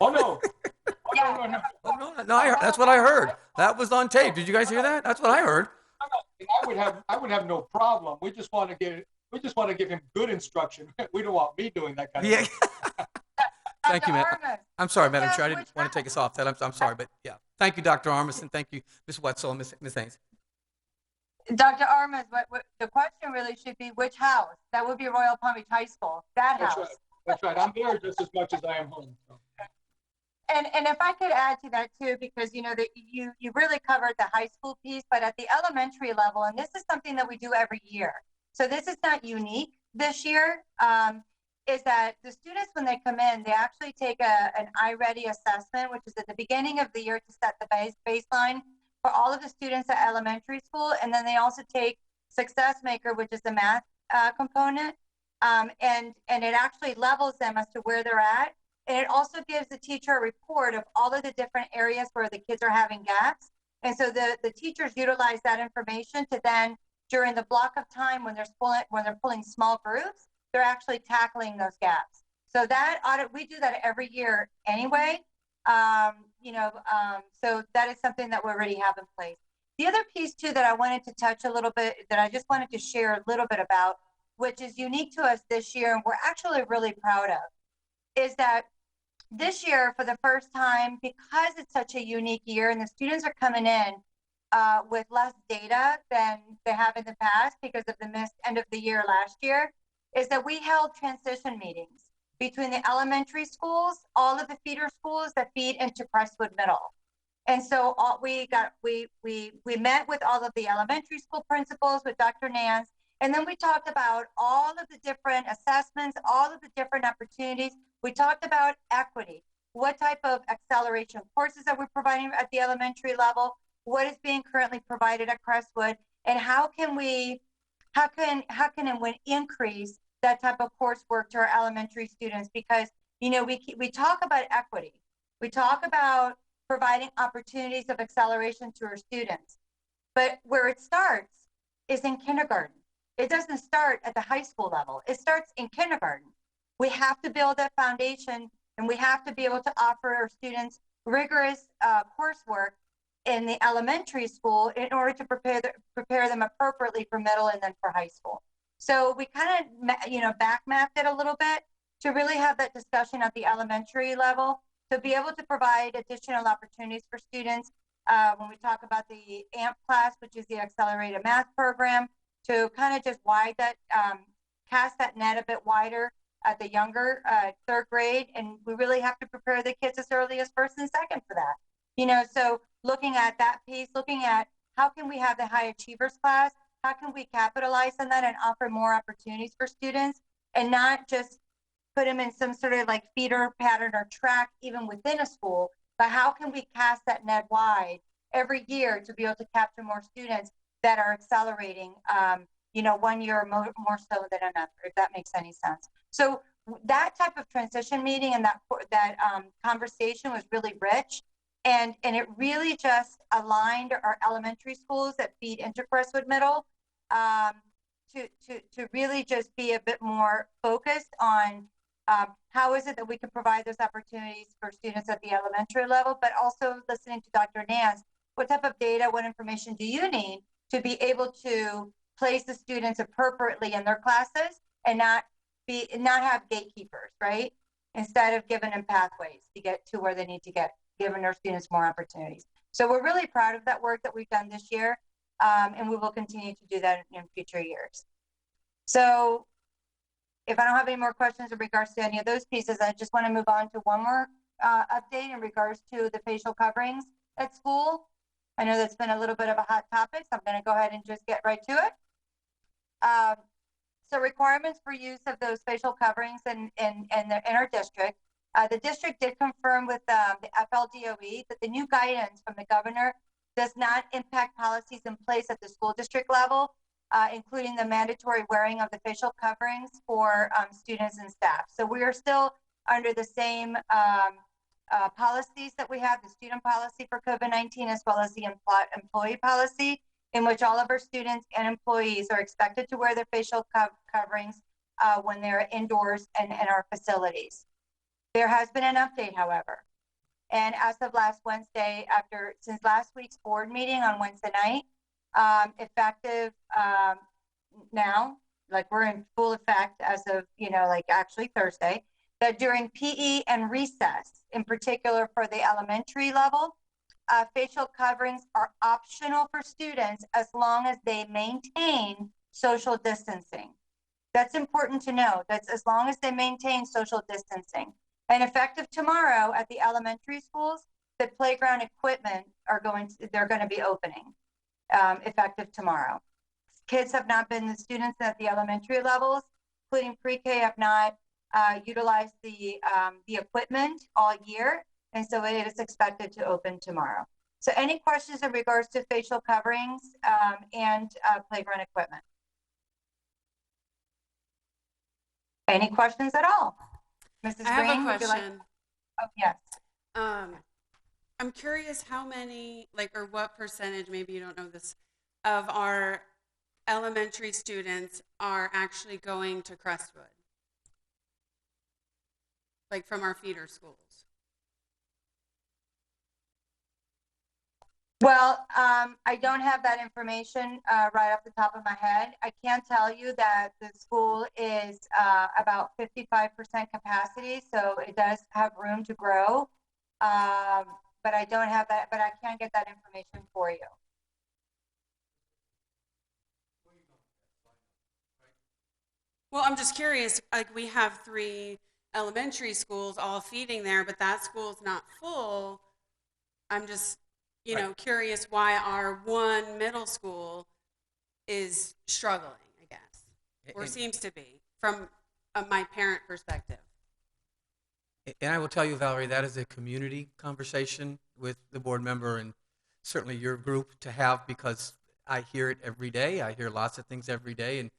Oh, no. Oh, no, no, no. Oh, no, that's what I heard. That was on tape. Did you guys hear that? That's what I heard. I would have no problem. We just want to give him good instruction. We don't want me doing that kind of Yeah. work. Thank you, man. Armas, I'm sorry, Madam Yeah, Chair. I didn't which want to take us off that. I'm sorry, but yeah. Thank you, Dr. Armas, and thank you, Ms. Wetzel and Ms. Haynes. Dr. Armas, what the question really should be, which house? That would be Royal Palm Beach High School, that That's house. right. That's right. I'm there just as much as I am home. So. And if I could add to that too, because you know that you really covered the high school piece, but at the elementary level, and this is something that we do every year. So this is not unique this year. Is that the students, when they come in, they actually take an iReady assessment, which is at the beginning of the year to set the baseline for all of the students at elementary school. And then they also take Success Maker, which is the math component. And it actually levels them as to where they're at. And it also gives the teacher a report of all of the different areas where the kids are having gaps. And so the teachers utilize that information to then, during the block of time when they're pulling small groups, they're actually tackling those gaps. So that audit, we do that every year anyway. So that is something that we already have in place. The other piece too that I wanted to touch a little bit, that I just wanted to share a little bit about, which is unique to us this year, and we're actually really proud of, is that this year, for the first time, because it's such a unique year and the students are coming in with less data than they have in the past because of the missed end of the year last year, is that we held transition meetings between the elementary schools, all of the feeder schools that feed into Crestwood Middle. And so we met with all of the elementary school principals, with Dr. Nance, and then we talked about all of the different assessments, all of the different opportunities. We talked about equity, what type of acceleration courses are we providing at the elementary level, what is being currently provided at Crestwood, and how can we increase that type of coursework to our elementary students? Because, you know, we talk about equity. We talk about providing opportunities of acceleration to our students. But where it starts is in kindergarten. It doesn't start at the high school level. It starts in kindergarten. We have to build that foundation, and we have to be able to offer our students rigorous coursework in the elementary school in order to prepare them appropriately for middle and then for high school. So we kind of, back mapped it a little bit to really have that discussion at the elementary level, to be able to provide additional opportunities for students. When we talk about the AMP class, which is the accelerated math program, to kind of just cast that net a bit wider at the younger third grade. And we really have to prepare the kids as early as first and second for that. So looking at that piece, looking at how can we have the high achievers class, how can we capitalize on that and offer more opportunities for students, and not just put them in some sort of like feeder pattern or track even within a school, but how can we cast that net wide every year to be able to capture more students that are accelerating, 1 year more so than another, if that makes any sense. So that type of transition meeting and that conversation was really rich. And it really just aligned our elementary schools that feed into Crestwood Middle to really just be a bit more focused on how is it that we can provide those opportunities for students at the elementary level, but also listening to Dr. Nance, what type of data, what information do you need to be able to place the students appropriately in their classes and not have gatekeepers, right? Instead of giving them pathways to get to where they need to get, giving our students more opportunities. So we're really proud of that work that we've done this year, and we will continue to do that in future years. So if I don't have any more questions in regards to any of those pieces, I just want to move on to one more update in regards to the facial coverings at school. I know that's been a little bit of a hot topic, so I'm going to go ahead and just get right to it. So requirements for use of those facial coverings in our district The district did confirm with the FLDOE that the new guidance from the governor does not impact policies in place at the school district level, including the mandatory wearing of the facial coverings for students and staff. So we are still under the same policies that we have, the student policy for COVID-19, as well as the employee policy, in which all of our students and employees are expected to wear their facial coverings when they're indoors and in our facilities. There has been an update, however. And as of last Wednesday, since last week's board meeting on Wednesday night, effective now, like we're in full effect as of, like actually Thursday, that during PE and recess, in particular for the elementary level, facial coverings are optional for students as long as they maintain social distancing. That's important to know. That's as long as they maintain social distancing. And effective tomorrow at the elementary schools, the playground equipment they're going to be opening effective tomorrow. The students at the elementary levels, including pre-K, have not utilized the equipment all year. And so it is expected to open tomorrow. So any questions in regards to facial coverings and playground equipment? Any questions at all? Mrs. I have Green, a would you like? question. Oh, yes. I'm curious how many, or what percentage, maybe you don't know this, of our elementary students are actually going to Crestwood, like from our feeder schools. Well, I don't have that information right off the top of my head. I can tell you that the school is about 55% capacity, so it does have room to grow. But I don't have that, but I can get that information for you. Well, I'm just curious, like we have 3 elementary schools all feeding there, but that school's not full. I'm just, curious why our one middle school is struggling, I guess, or seems to be from my parent perspective. And I will tell you, Valerie, that is a community conversation with the board member and certainly your group to have, because I hear it every day. I hear lots of things every day. And,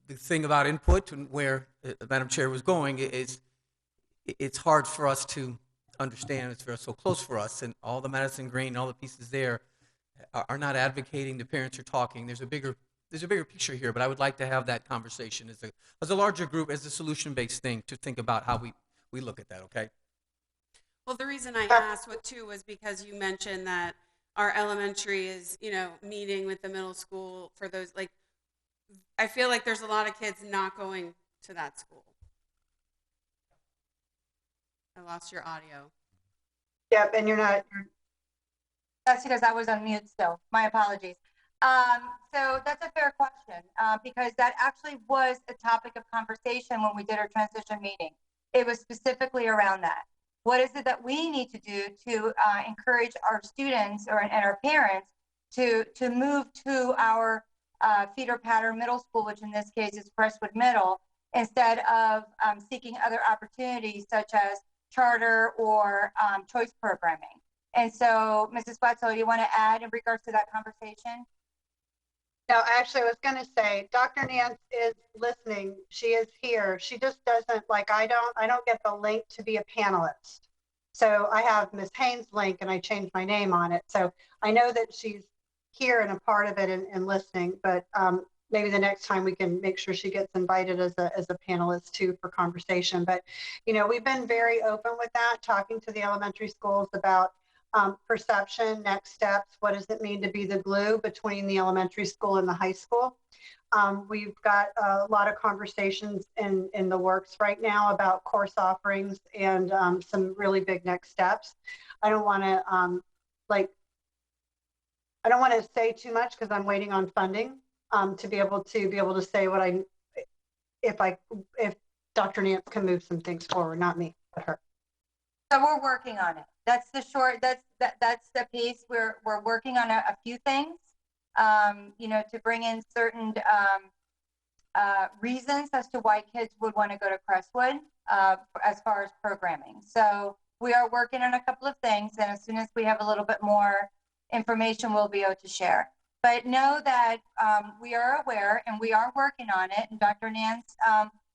the thing about input and where Madam Chair was going is it's hard for us to understand. It's very so close for us. And all the Madison Green, all the pieces there are not advocating. The parents are talking. There's a bigger picture here, but I would like to have that conversation as a larger group, as a solution-based thing to think about how we look at that, okay? Well, the reason I asked what too was because you mentioned that our elementary is, meeting with the middle school for those, I feel like there's a lot of kids not going to that school. I lost your audio. Yep, and That's because I was on mute still. My apologies. So that's a fair question because that actually was a topic of conversation when we did our transition meeting. It was specifically around that. What is it that we need to do to encourage our students and our parents to move to our feeder pattern middle school, which in this case is Crestwood Middle, instead of seeking other opportunities such as charter or choice programming. And so, Mrs. Wetzel, you want to add in regards to that conversation? No, actually, I was going to say, Dr. Nance is listening. She is here. She just doesn't I don't get the link to be a panelist. So I have Ms. Haynes' link and I changed my name on it. So I know that she's here and a part of it and listening, but maybe the next time we can make sure she gets invited as a panelist too for conversation. But, we've been very open with that, talking to the elementary schools about perception, next steps, what does it mean to be the glue between the elementary school and the high school? We've got a lot of conversations in the works right now about course offerings and some really big next steps. I don't want to say too much because I'm waiting on funding to be able to say what if Dr. Nance can move some things forward, not me, but her. So we're working on it. That's the piece. We're working on a few things, to bring in certain reasons as to why kids would want to go to Crestwood as far as programming. So we are working on a couple of things, and as soon as we have a little bit more information, we'll be able to share. But know that we are aware and we are working on it. And Dr. Nance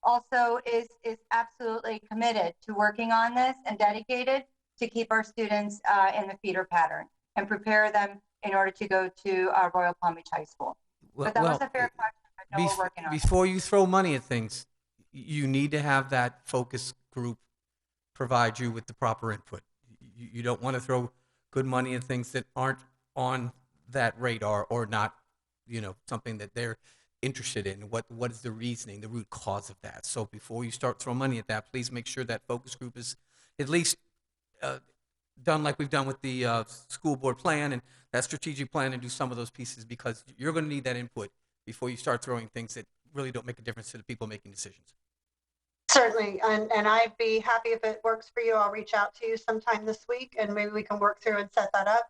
also is absolutely committed to working on this and dedicated to keep our students in the feeder pattern and prepare them in order to go to Royal Palm Beach High School. But that was a fair question, but no, we're working on it. Before you throw money at things, you need to have that focus group provide you with the proper input. You don't want to throw good money at things that aren't on that radar or not, something that they're interested in. What is the reasoning, the root cause of that? So before you start throwing money at that, please make sure that focus group is at least done like we've done with the school board plan and that strategic plan, and do some of those pieces, because you're going to need that input before you start throwing things that really don't make a difference to the people making decisions. Certainly, and I'd be happy if it works for you. I'll reach out to you sometime this week, and maybe we can work through and set that up.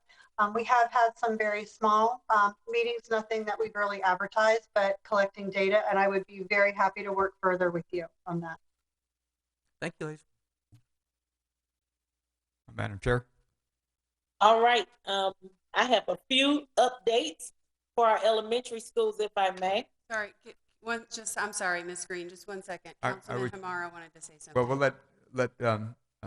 We have had some very small meetings, nothing that we've really advertised, but collecting data, and I would be very happy to work further with you on that. Thank you, ladies. Madam Chair. All right. I have a few updates for our elementary schools, if I may. Sorry, I'm sorry, Ms. Green, just 1 second. I Councilman was- Hamara wanted to say something. Well, we'll let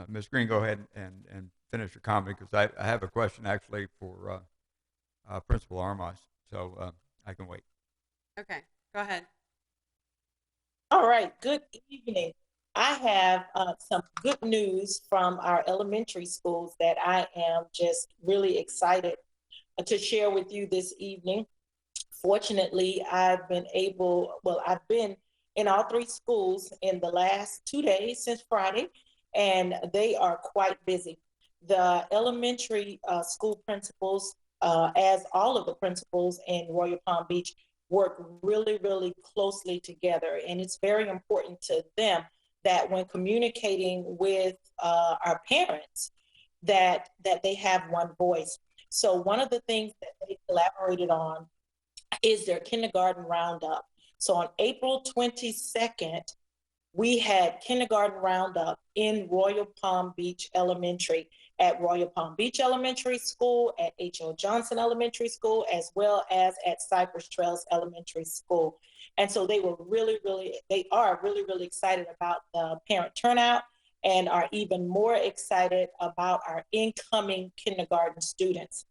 Ms. Green go ahead and finish her comment, because I have a question actually for Principal Armas, so I can wait. Okay, go ahead. All right. Good evening. I have some good news from our elementary schools that I am just really excited to share with you this evening. Fortunately, I've been in all three schools in the last 2 days since Friday, and they are quite busy. The elementary school principals, as all of the principals in Royal Palm Beach, work really, really closely together. And it's very important to them that when communicating with our parents, that they have one voice. So one of the things that they collaborated on is their kindergarten roundup. So on April 22nd, we had kindergarten roundup in Royal Palm Beach Elementary, at Royal Palm Beach Elementary School, at H.O. Johnson Elementary School, as well as at Cypress Trails Elementary School. And so they are really, really excited about the parent turnout, and are even more excited about our incoming kindergarten students.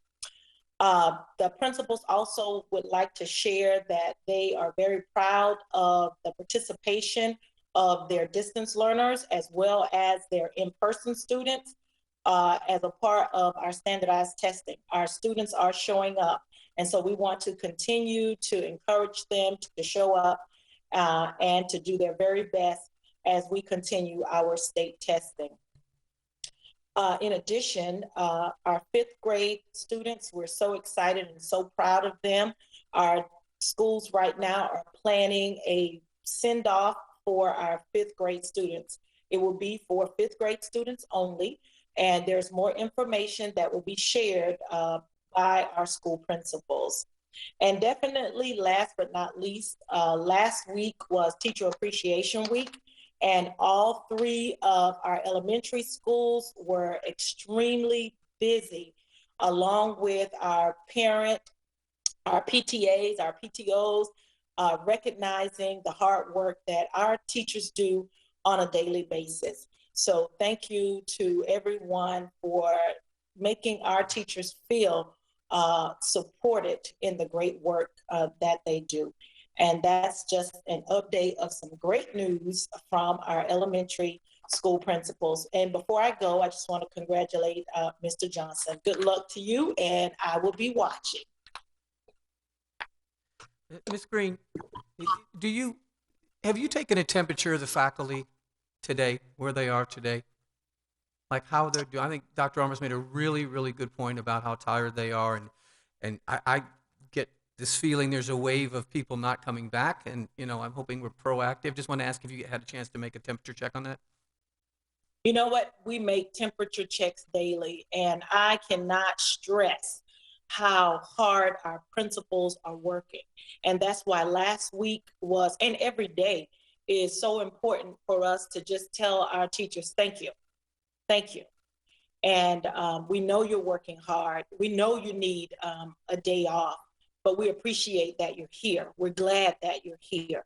The principals also would like to share that they are very proud of the participation of their distance learners as well as their in-person students as a part of our standardized testing. Our students are showing up, and so we want to continue to encourage them to show up and to do their very best as we continue our state testing. In addition, our 5th grade students, we're so excited and so proud of them. Our schools right now are planning a send-off for our 5th grade students. It will be for 5th grade students only, and there's more information that will be shared by our school principals. And definitely, last but not least, last week was Teacher Appreciation Week. And all 3 of our elementary schools were extremely busy, along with our PTAs, our PTOs, recognizing the hard work that our teachers do on a daily basis. So thank you to everyone for making our teachers feel supported in the great work that they do. And that's just an update of some great news from our elementary school principals. And before I go, I just want to congratulate Mr. Johnson. Good luck to you, and I will be watching. Ms. Green, have you taken a temperature of the faculty today, where they are today? Like how they're doing? I think Dr. Armas made a really, really good point about how tired they are, and I get this feeling there's a wave of people not coming back, and I'm hoping we're proactive. Just want to ask if you had a chance to make a temperature check on that. You know what? We make temperature checks daily, and I cannot stress how hard our principals are working. And that's why last week was, and every day is so important for us to just tell our teachers, thank you, thank you. And we know you're working hard. We know you need a day off, but we appreciate that you're here. We're glad that you're here.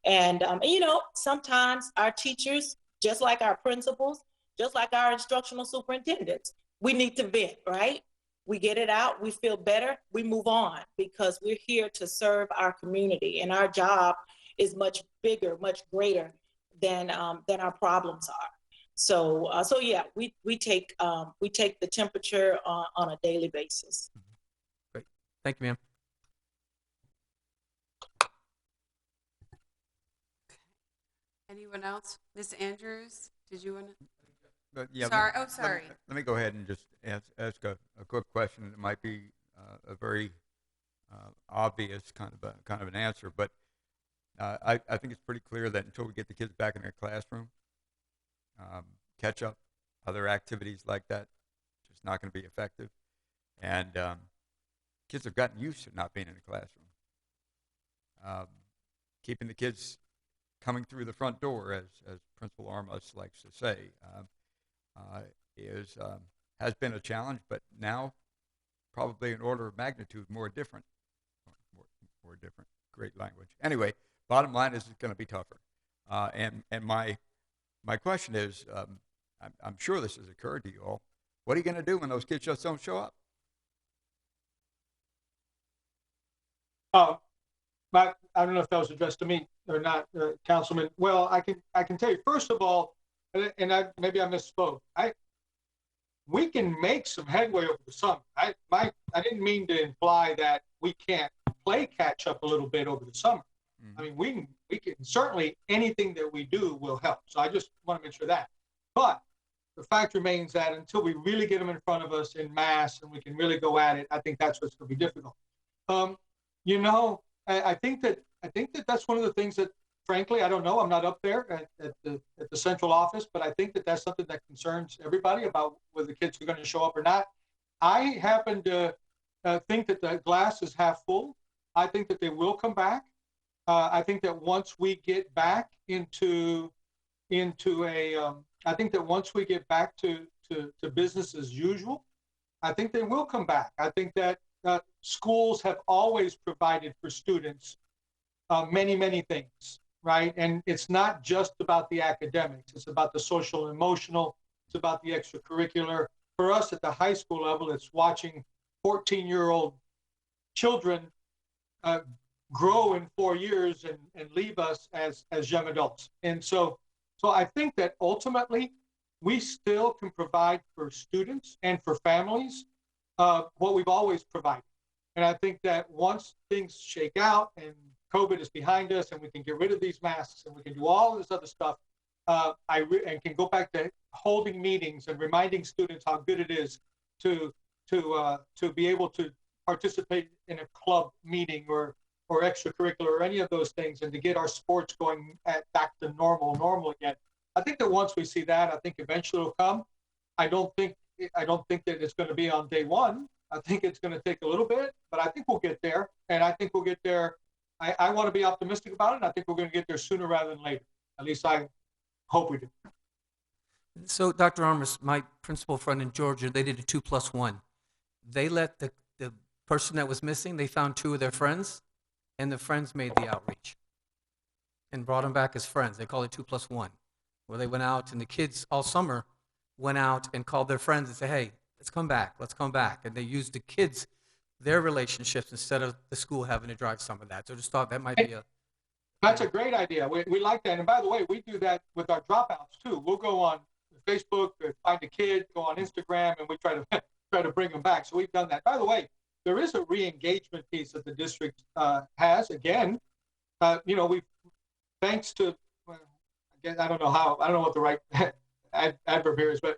And, you know, sometimes our teachers, just like our principals, just like our instructional superintendents, we need to vent, right? We get it out, we feel better, we move on because we're here to serve our community, and our job is much bigger, much greater than our problems are. So, so yeah, we take the temperature on a daily basis. Great. Thank you, ma'am. Anyone else? Ms. Andrews, did you want to? Yeah, Sorry. Oh, sorry. Let me go ahead and just ask a quick question. It might be a very obvious kind of an answer, but I think it's pretty clear that until we get the kids back in their classroom, catch up, other activities like that, just not going to be effective. And kids have gotten used to not being in the classroom. Keeping the kids coming through the front door, as Principal Armas likes to say, has been a challenge, but now probably an order of magnitude more different. More different. Great language. Anyway, bottom line is it's going to be tougher. And my question is, I'm sure this has occurred to you all. What are you going to do when those kids just don't show up? But I don't know if that was addressed to me or not, Councilman. Well, I can tell you, first of all, and maybe I misspoke. We can make some headway over the summer. I didn't mean to imply that we can't play catch up a little bit over the summer. Mm-hmm. I mean, we can certainly, anything that we do will help. So I just want to make sure that. But the fact remains that until we really get them in front of us in mass and we can really go at it, I think that's what's going to be difficult. You know, I think that that's one of the things that, frankly, I don't know. I'm not up there at the central office, but I think that that's something that concerns everybody about whether the kids are going to show up or not. I happen to think that the glass is half full. I think that they will come back. I think that once we get back into I think that once we get back to business as usual, I think they will come back. I think that schools have always provided for students many, many things, right? And it's not just about the academics. It's about the social and emotional. It's about the extracurricular. For us at the high school level, it's watching 14-year-old children grow in 4 years and leave us as young adults. And so I think that ultimately we still can provide for students and for families what we've always provided. And I think that once things shake out and COVID is behind us and we can get rid of these masks and we can do all this other stuff, and can go back to holding meetings and reminding students how good it is to be able to participate in a club meeting or extracurricular or any of those things, and to get our sports going back to normal again. I think that once we see that, I think eventually it'll come. I don't think that it's going to be on day one. I think it's going to take a little bit, but I think we'll get there. And I think we'll get there. I want to be optimistic about it. And I think we're going to get there sooner rather than later. At least I hope we do. So, Dr. Armas, my principal friend in Georgia, they did a 2+1. They let the person that was missing, they found 2 of their friends, and the friends made the outreach and brought them back as friends. They call it 2+1, where they went out, and the kids all summer went out and called their friends and said, hey, let's come back. And they used the kids, their relationships, instead of the school having to drive some of that. So I just thought that might be That's a great idea. We like that. And by the way, we do that with our dropouts too. We'll go on Facebook, find a kid, go on Instagram, and we try to bring them back. So we've done that. By the way, there is a re-engagement piece that the district has. Again, we've, thanks to, I don't know what the right adverb here is, but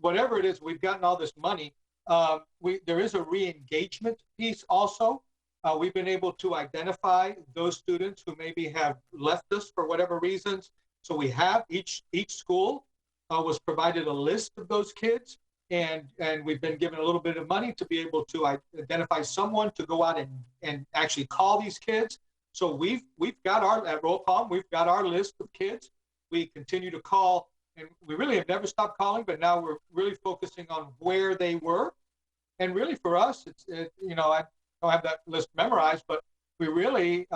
whatever it is, we've gotten all this money. There is a re-engagement piece also. We've been able to identify those students who maybe have left us for whatever reasons. So we have each school was provided a list of those kids, and we've been given a little bit of money to be able to identify someone to go out and actually call these kids. So we've got our, at Royal Palm, we've got our list of kids. We continue to call, and we really have never stopped calling, but now we're really focusing on where they were. And really for us, I don't have that list memorized, but we really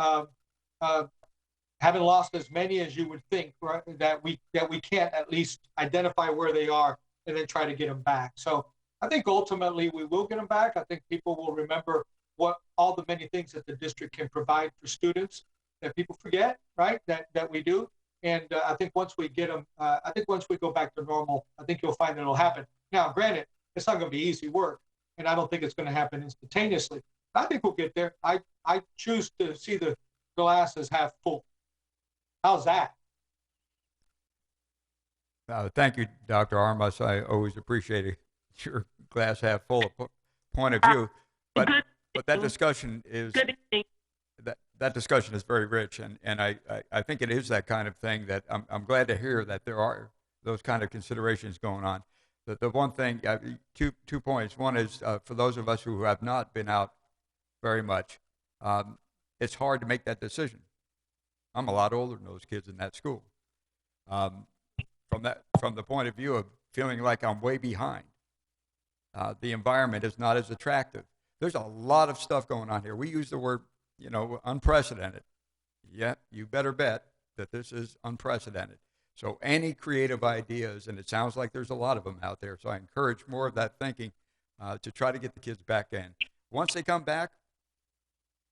haven't lost as many as you would think, right? That we can't at least identify where they are and then try to get them back. So I think ultimately we will get them back. I think people will remember what all the many things that the district can provide for students that people forget, right? That we do. And I think once we get them, I think once we go back to normal, I think you'll find that it'll happen. Now, granted, it's not going to be easy work, and I don't think it's going to happen instantaneously. I think we'll get there. I choose to see the glass as half full. How's that? Thank you, Dr. Armas. I always appreciate your glass half full point of view. But that discussion is that discussion is very rich, and I think it is that kind of thing that I'm glad to hear that there are those kind of considerations going on. The one thing, two points. One is for those of us who have not been out very much, it's hard to make that decision. I'm a lot older than those kids in that school. From the point of view of feeling like I'm way behind, the environment is not as attractive. There's a lot of stuff going on here. We use the word, unprecedented. Yeah, you better bet that this is unprecedented. So any creative ideas, and it sounds like there's a lot of them out there, so I encourage more of that thinking to try to get the kids back in. Once they come back,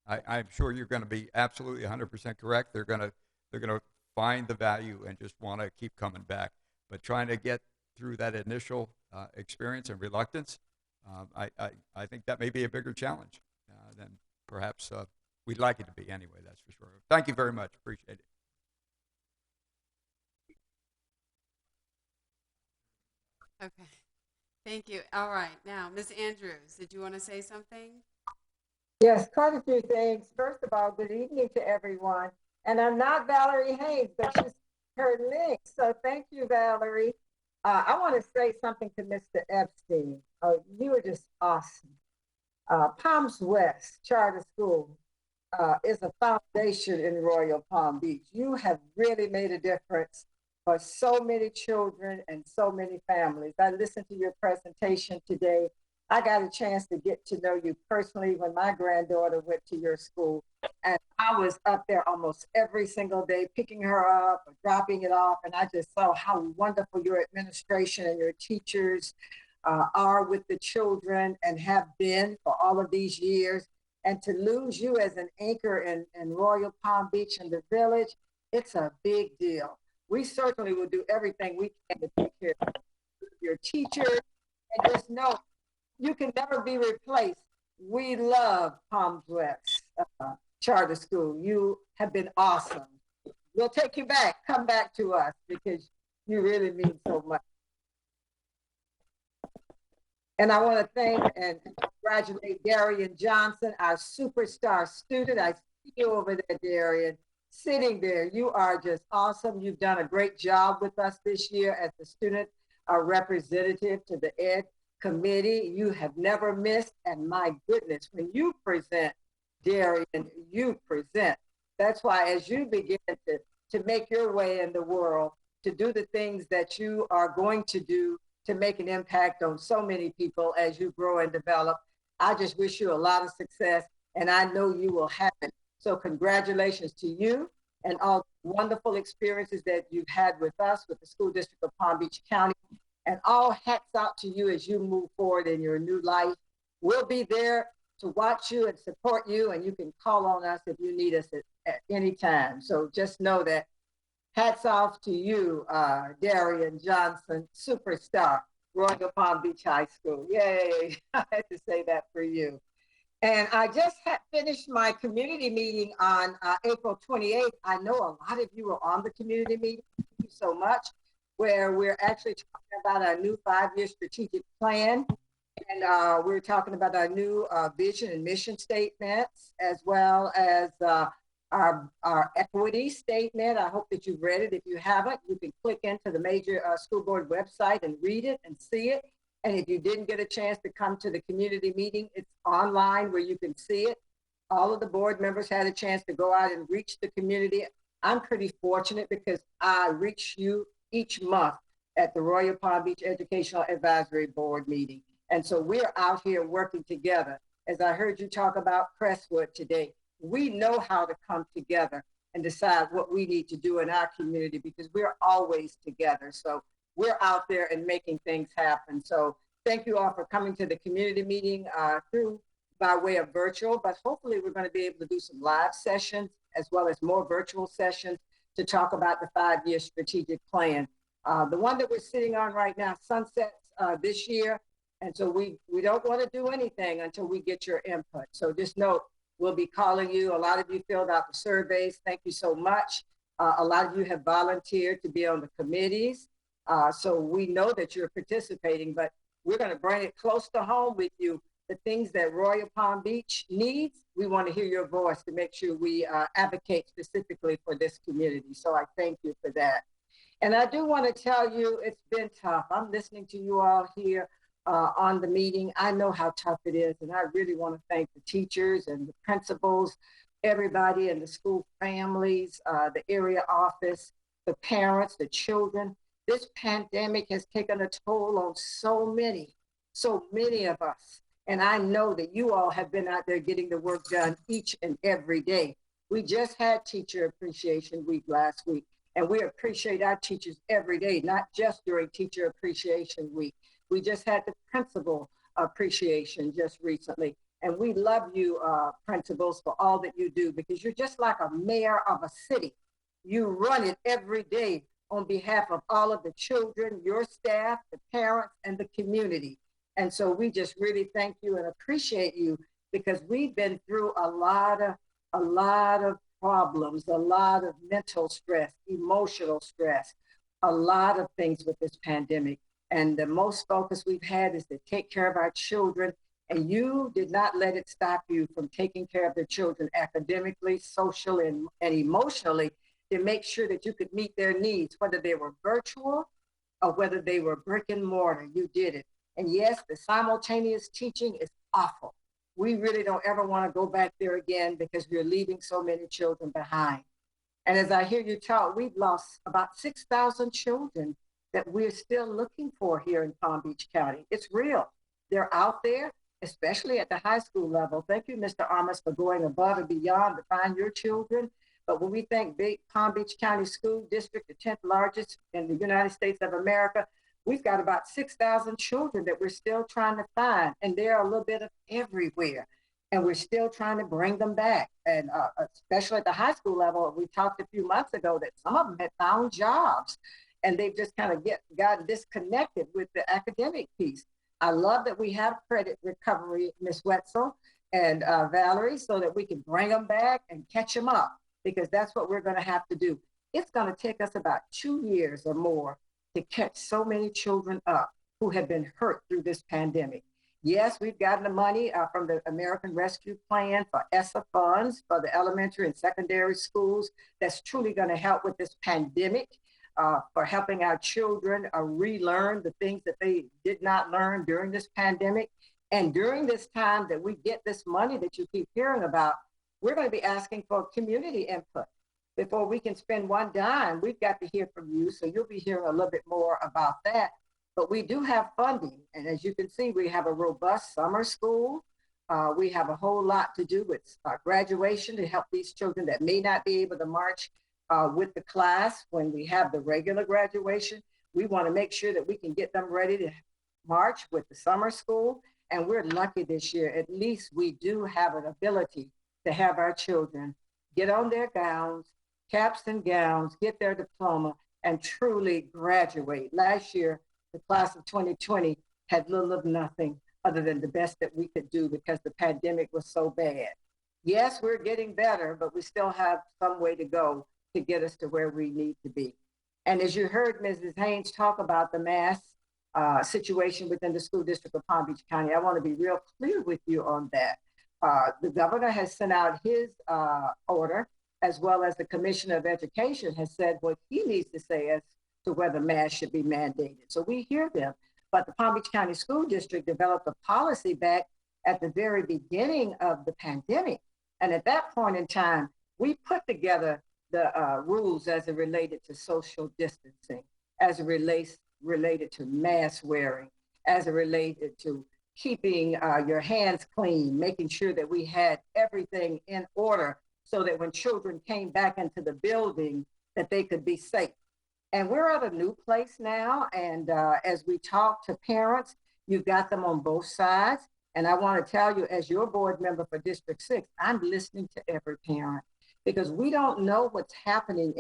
I'm sure you're going to be absolutely 100% correct. They're going to find the value and just want to keep coming back. But trying to get through that initial experience and reluctance, I think that may be a bigger challenge than perhaps we'd like it to be anyway, that's for sure. Thank you very much. Appreciate it. Okay. Thank you. All right. Now, Ms. Andrews, did you want to say something? Yes, quite a few things. First of all, good evening to everyone. And I'm not Valerie Haynes, but she's her link. So thank you, Valerie. I want to say something to Mr. Epstein. You were just awesome. Palms West Charter School is a foundation in Royal Palm Beach. You have really made a difference for so many children and so many families. I listened to your presentation today. I got a chance to get to know you personally when my granddaughter went to your school. And I was up there almost every single day, picking her up or dropping it off. And I just saw how wonderful your administration and your teachers are with the children and have been for all of these years. And to lose you as an anchor in Royal Palm Beach and the village, it's a big deal. We certainly will do everything we can to take care of your teachers. And just know, you can never be replaced. We love Palms West Charter School. You have been awesome. We'll take you back. Come back to us because you really mean so much. And I want to thank and congratulate Darian Johnson, our superstar student. I see you over there, Darian, sitting there. You are just awesome. You've done a great job with us this year as the student representative to the Ed Committee. You have never missed. And my goodness, when you present, Darian, you present. That's why as you begin to make your way in the world, to do the things that you are going to do to make an impact on so many people as you grow and develop, I just wish you a lot of success, and I know you will have it. So congratulations to you and all the wonderful experiences that you've had with us, with the School District of Palm Beach County, and all hats out to you as you move forward in your new life. We'll be there to watch you and support you, and you can call on us if you need us at any time. So just know that hats off to you, Darian Johnson, superstar, Royal Palm Beach High School. Yay, I had to say that for you. And I just finished my community meeting on April 28th. I know a lot of you were on the community meeting. Thank you so much, where we're actually talking about our new 5-year strategic plan. And we're talking about our new vision and mission statements, as well as our equity statement. I hope that you've read it. If you haven't, you can click into the major school board website and read it and see it. And if you didn't get a chance to come to the community meeting, it's online where you can see it. All of the board members had a chance to go out and reach the community. I'm pretty fortunate because I reach you each month at the Royal Palm Beach Educational Advisory Board meeting. And so we're out here working together. As I heard you talk about Crestwood today, we know how to come together and decide what we need to do in our community because we're always together. So we're out there and making things happen. So thank you all for coming to the community meeting through by way of virtual, but hopefully we're going to be able to do some live sessions as well as more virtual sessions to talk about the 5-year strategic plan. The one that we're sitting on right now sunsets this year. And so we don't want to do anything until we get your input. So just note, we'll be calling you. A lot of you filled out the surveys. Thank you so much. A lot of you have volunteered to be on the committees. So we know that you're participating, but we're going to bring it close to home with you. The things that Royal Palm Beach needs, we want to hear your voice to make sure we advocate specifically for this community. So I thank you for that. And I do want to tell you, it's been tough. I'm listening to you all here on the meeting. I know how tough it is. And I really want to thank the teachers and the principals, everybody in the school families, the area office, the parents, the children. This pandemic has taken a toll on so many of us. And I know that you all have been out there getting the work done each and every day. We just had Teacher Appreciation Week last week, and we appreciate our teachers every day, not just during Teacher Appreciation Week. We just had the Principal Appreciation just recently. And we love you, principals, for all that you do, because you're just like a mayor of a city. You run it every day on behalf of all of the children, your staff, the parents, and the community. And so we just really thank you and appreciate you because we've been through a lot of problems, a lot of mental stress, emotional stress, a lot of things with this pandemic. And the most focus we've had is to take care of our children. And you did not let it stop you from taking care of the children academically, socially, and emotionally to make sure that you could meet their needs, whether they were virtual or whether they were brick and mortar. You did it. And yes, the simultaneous teaching is awful. We really don't ever want to go back there again because we're leaving so many children behind. And as I hear you talk, we've lost about 6,000 children that we're still looking for here in Palm Beach County. It's real. They're out there, especially at the high school level. Thank you, Mr. Armas, for going above and beyond to find your children. But when we think big Palm Beach County School District, the 10th largest in the United States of America, we've got about 6,000 children that we're still trying to find, and they're a little bit of everywhere. And we're still trying to bring them back. And especially at the high school level, we talked a few months ago that some of them had found jobs and they've just kind of gotten disconnected with the academic piece. I love that we have credit recovery, Ms. Wetzel and Valerie, so that we can bring them back and catch them up, because that's what we're going to have to do. It's going to take us about 2 years or more to catch so many children up who have been hurt through this pandemic. Yes, we've gotten the money from the American Rescue Plan for ESSA funds for the elementary and secondary schools. That's truly going to help with this pandemic, for helping our children relearn the things that they did not learn during this pandemic. And during this time that we get this money that you keep hearing about, we're going to be asking for community input. Before we can spend one dime, we've got to hear from you. So you'll be hearing a little bit more about that. But we do have funding. And as you can see, we have a robust summer school. We have a whole lot to do with graduation to help these children that may not be able to march with the class when we have the regular graduation. We want to make sure that we can get them ready to march with the summer school. And we're lucky this year. At least we do have an ability to have our children get on their gowns, caps and gowns, get their diploma, and truly graduate. Last year, the class of 2020 had little of nothing other than the best that we could do because the pandemic was so bad. Yes, we're getting better, but we still have some way to go to get us to where we need to be. And as you heard Mrs. Haynes talk about the mass situation within the school district of Palm Beach County, I want to be real clear with you on that. The governor has sent out his order, as well as the Commissioner of Education has said what he needs to say as to whether masks should be mandated. So we hear them, But the Palm Beach County School District developed a policy back at the very beginning of the pandemic. And at that point in time, we put together the rules as it related to social distancing, as it related to mask wearing, as it related to keeping your hands clean, making sure that we had everything in order so that when children came back into the building, that they could be safe. And we're at a new place now. And as we talk to parents, you've got them on both sides. And I want to tell you, as your board member for District 6, I'm listening to every parent because we don't know what's happening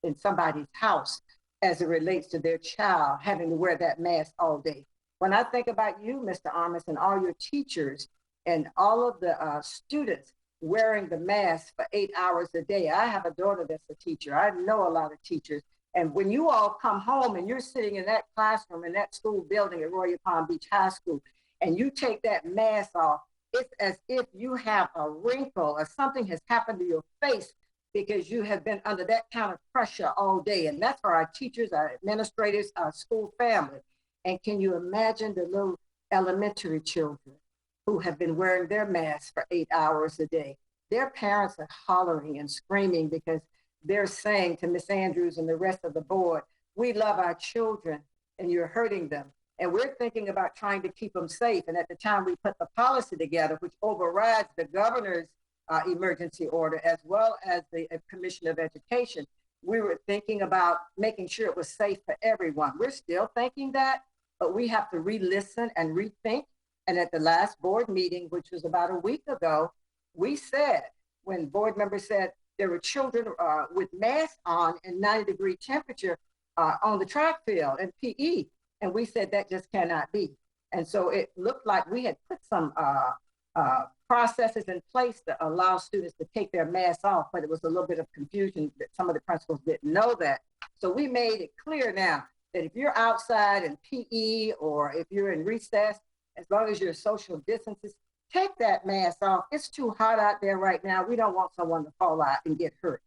in somebody's house as it relates to their child having to wear that mask all day. When I think about you, Mr. Armis, and all your teachers and all of the students wearing the mask for 8 hours a day, I have a daughter that's a teacher. I know a lot of teachers. And when you all come home and you're sitting in that classroom in that school building at Royal Palm Beach High School, and you take that mask off, it's as if you have a wrinkle or something has happened to your face because you have been under that kind of pressure all day. And that's for our teachers, our administrators, our school family. And can you imagine the little elementary children who have been wearing their masks for 8 hours a day? Their parents are hollering and screaming because they're saying to Miss Andrews and the rest of the board, we love our children and you're hurting them. And we're thinking about trying to keep them safe. And at the time we put the policy together, which overrides the governor's emergency order, as well as the Commission of Education, we were thinking about making sure it was safe for everyone. We're still thinking that, but we have to re-listen and rethink. And at the last board meeting, which was about a week ago, we said, when board members said there were children with masks on in 90-degree temperature on the track field and PE, and we said that just cannot be. And so it looked like we had put some processes in place to allow students to take their masks off, but it was a little bit of confusion that some of the principals didn't know that. So we made it clear now that if you're outside in PE or if you're in recess, as long as you're social distances, take that mask off. It's too hot out there right now. We don't want someone to fall out and get hurt.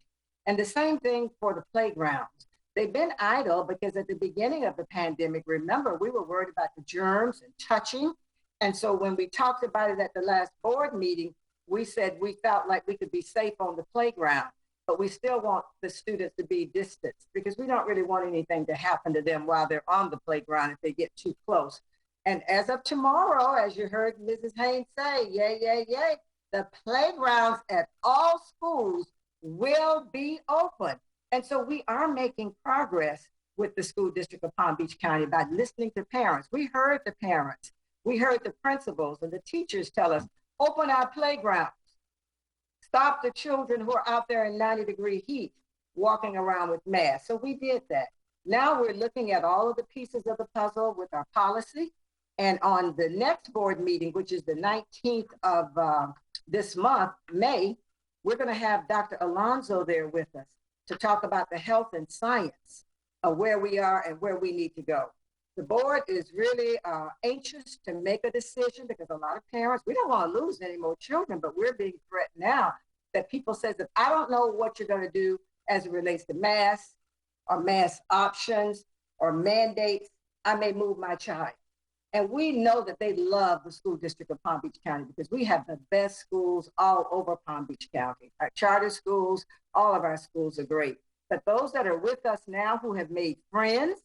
And the same thing for the playgrounds. They've been idle because at the beginning of the pandemic, remember, we were worried about the germs and touching. And so when we talked about it at the last board meeting, we said we felt like we could be safe on the playground, but we still want the students to be distanced because we don't really want anything to happen to them while they're on the playground if they get too close. And as of tomorrow, as you heard Mrs. Haynes say, yay, yay, yay, the playgrounds at all schools will be open. And so we are making progress with the school district of Palm Beach County by listening to parents. We heard the parents. We heard the principals and the teachers tell us, open our playgrounds. Stop the children who are out there in 90-degree heat walking around with masks. So we did that. Now we're looking at all of the pieces of the puzzle with our policy. And on the next board meeting, which is the 19th of this month, May, we're going to have Dr. Alonso there with us to talk about the health and science of where we are and where we need to go. The board is really anxious to make a decision because a lot of parents, we don't want to lose any more children, but we're being threatened now that people say that I don't know what you're going to do as it relates to masks or mask options or mandates. I may move my child. And we know that they love the school district of Palm Beach County because we have the best schools all over Palm Beach County. Our charter schools, all of our schools are great. But those that are with us now who have made friends,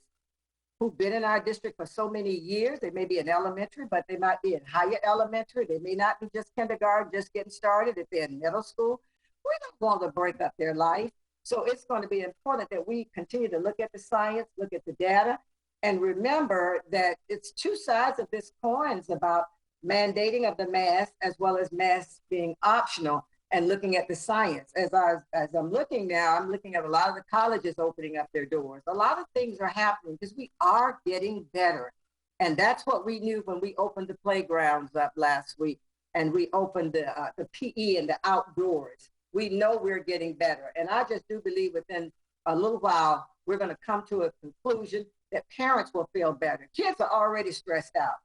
who've been in our district for so many years, they may be in elementary, but they might be in higher elementary. They may not be just kindergarten, just getting started. If they're in middle school, we don't want to break up their life. So it's going to be important that we continue to look at the science, look at the data, and remember that it's two sides of this coin. It's about mandating of the mask as well as masks being optional and looking at the science. As I'm looking now, I'm looking at a lot of the colleges opening up their doors. A lot of things are happening because we are getting better. And that's what we knew when we opened the playgrounds up last week and we opened the PE and the outdoors. We know we're getting better. And I just do believe within a little while, we're going to come to a conclusion that parents will feel better. Kids are already stressed out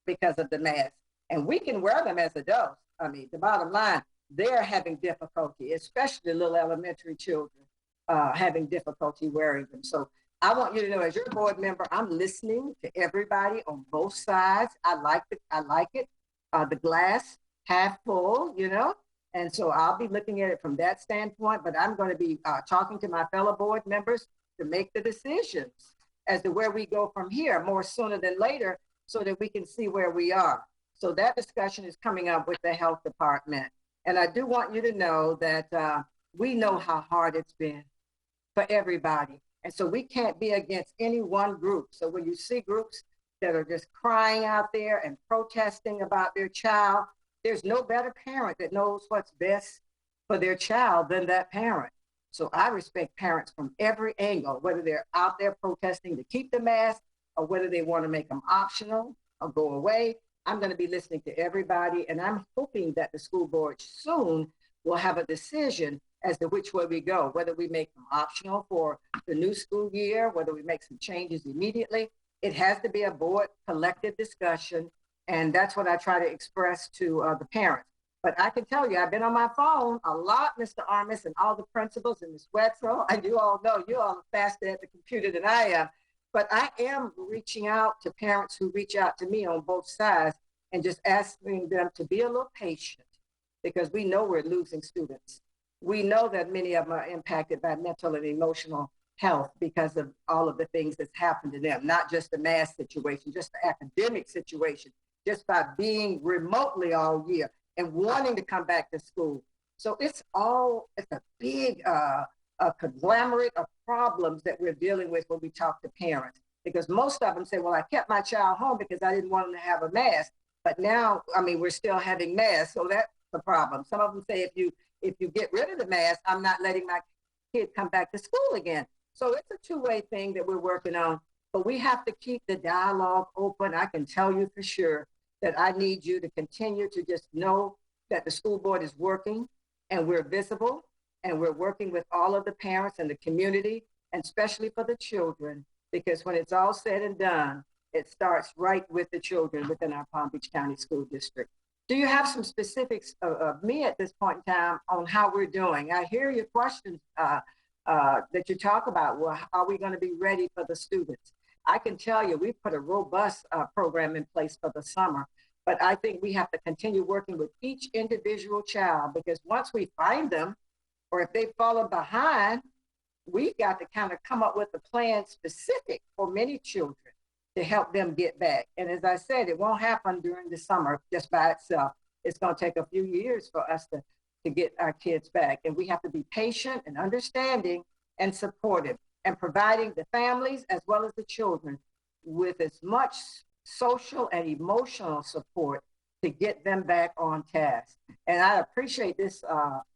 because of the mask, and we can wear them as adults. I mean, the bottom line, they're having difficulty, especially little elementary children having difficulty wearing them. So I want you to know, as your board member, I'm listening to everybody on both sides. I like it. The glass half full, you know, and so I'll be looking at it from that standpoint. But I'm going to be talking to my fellow board members to make the decisions as to where we go from here, more sooner than later, so that we can see where we are. So that discussion is coming up with the health department, and I do want you to know that we know how hard it's been for everybody. And so we can't be against any one group. So when you see groups that are just crying out there and protesting about their child, there's no better parent that knows what's best for their child than that parent. So I respect parents from every angle, whether they're out there protesting to keep the mask or whether they want to make them optional or go away. I'm going to be listening to everybody, and I'm hoping that the school board soon will have a decision as to which way we go, whether we make them optional for the new school year, whether we make some changes immediately. It has to be a board collective discussion, and that's what I try to express to the parents. But I can tell you, I've been on my phone a lot, Mr. Armis, and all the principals and Ms. Wetzel. And you all know, you all are faster at the computer than I am. But I am reaching out to parents who reach out to me on both sides and just asking them to be a little patient, because we know we're losing students. We know that many of them are impacted by mental and emotional health because of all of the things that's happened to them, not just the math situation, just the academic situation, just by being remotely all year and wanting to come back to school. So it's a big a conglomerate of problems that we're dealing with when we talk to parents, because most of them say, well, I kept my child home because I didn't want them to have a mask. But now, I mean, we're still having masks, so that's the problem. Some of them say, if you get rid of the mask, I'm not letting my kid come back to school again. So it's a two-way thing that we're working on, but we have to keep the dialogue open. I can tell you for sure that I need you to continue to just know that the school board is working and we're visible and we're working with all of the parents and the community, and especially for the children, because when it's all said and done, it starts right with the children within our Palm Beach County School District. Do you have some specifics of me at this point in time on how we're doing? I hear your questions that you talk about. Well, are we going to be ready for the students? I can tell you, we've put a robust program in place for the summer, but I think we have to continue working with each individual child, because once we find them, or if they've fallen behind, we've got to kind of come up with a plan specific for many children to help them get back. And as I said, it won't happen during the summer just by itself. It's going to take a few years for us to get our kids back. And we have to be patient and understanding and supportive, and providing the families as well as the children with as much social and emotional support to get them back on task. And I appreciate this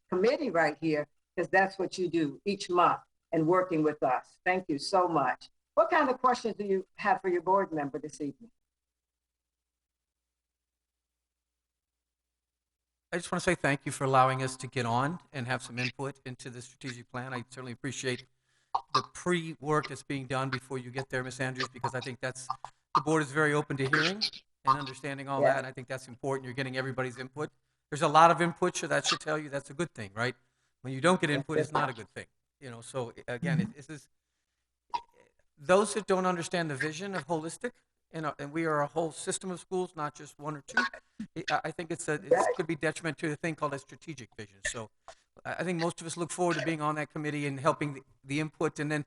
committee right here, because that's what you do each month and working with us. Thank you so much. What kind of questions do you have for your board member this evening? I just want to say thank you for allowing us to get on and have some input into the strategic plan. I certainly appreciate the pre-work that's being done before you get there, Ms. Andrews, because I think the board is very open to hearing and understanding all that, and I think that's important. You're getting everybody's input. There's a lot of input, so that should tell you that's a good thing, right? When you don't get input, it's not a good thing. You know, so again, this is those that don't understand the vision of holistic, and we are a whole system of schools, not just one or two. I think it could be detriment to a thing called a strategic vision. So I think most of us look forward to being on that committee and helping the input, and then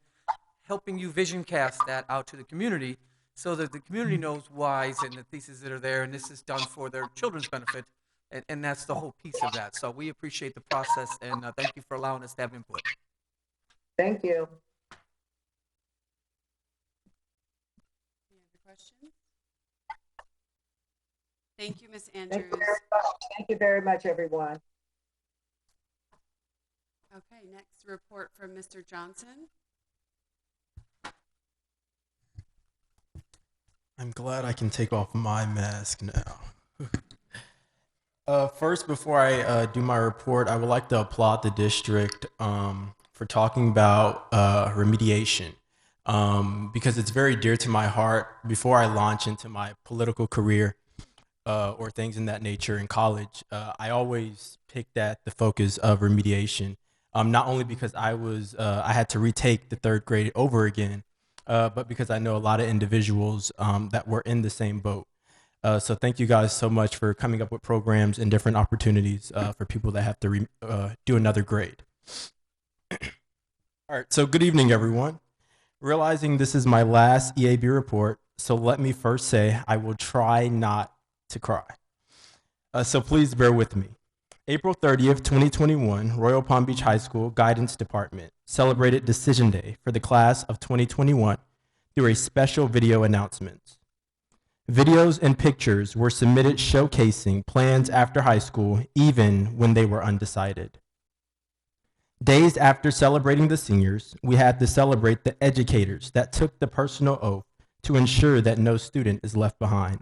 helping you vision cast that out to the community, so that the community knows whys and the theses that are there, and this is done for their children's benefit, and that's the whole piece of that. So we appreciate the process, and thank you for allowing us to have input. Thank you. Any other questions? Thank you, Ms. Thank Andrews. you very much. Thank you very much, everyone. Okay, next report from Mr. Johnson. I'm glad I can take off my mask now. First, before I do my report, I would like to applaud the district for talking about remediation, because it's very dear to my heart. Before I launch into my political career or things in that nature in college, I always picked at the focus of remediation, not only because I had to retake the third grade over again, but because I know a lot of individuals that were in the same boat. So thank you guys so much for coming up with programs and different opportunities for people that have to do another grade. All right, so good evening, everyone. Realizing this is my last EAB report, so let me first say I will try not to cry. So please bear with me. April 30th, 2021, Royal Palm Beach High School Guidance Department celebrated Decision Day for the class of 2021 through a special video announcement. Videos and pictures were submitted showcasing plans after high school, even when they were undecided. Days after celebrating the seniors, we had to celebrate the educators that took the personal oath to ensure that no student is left behind.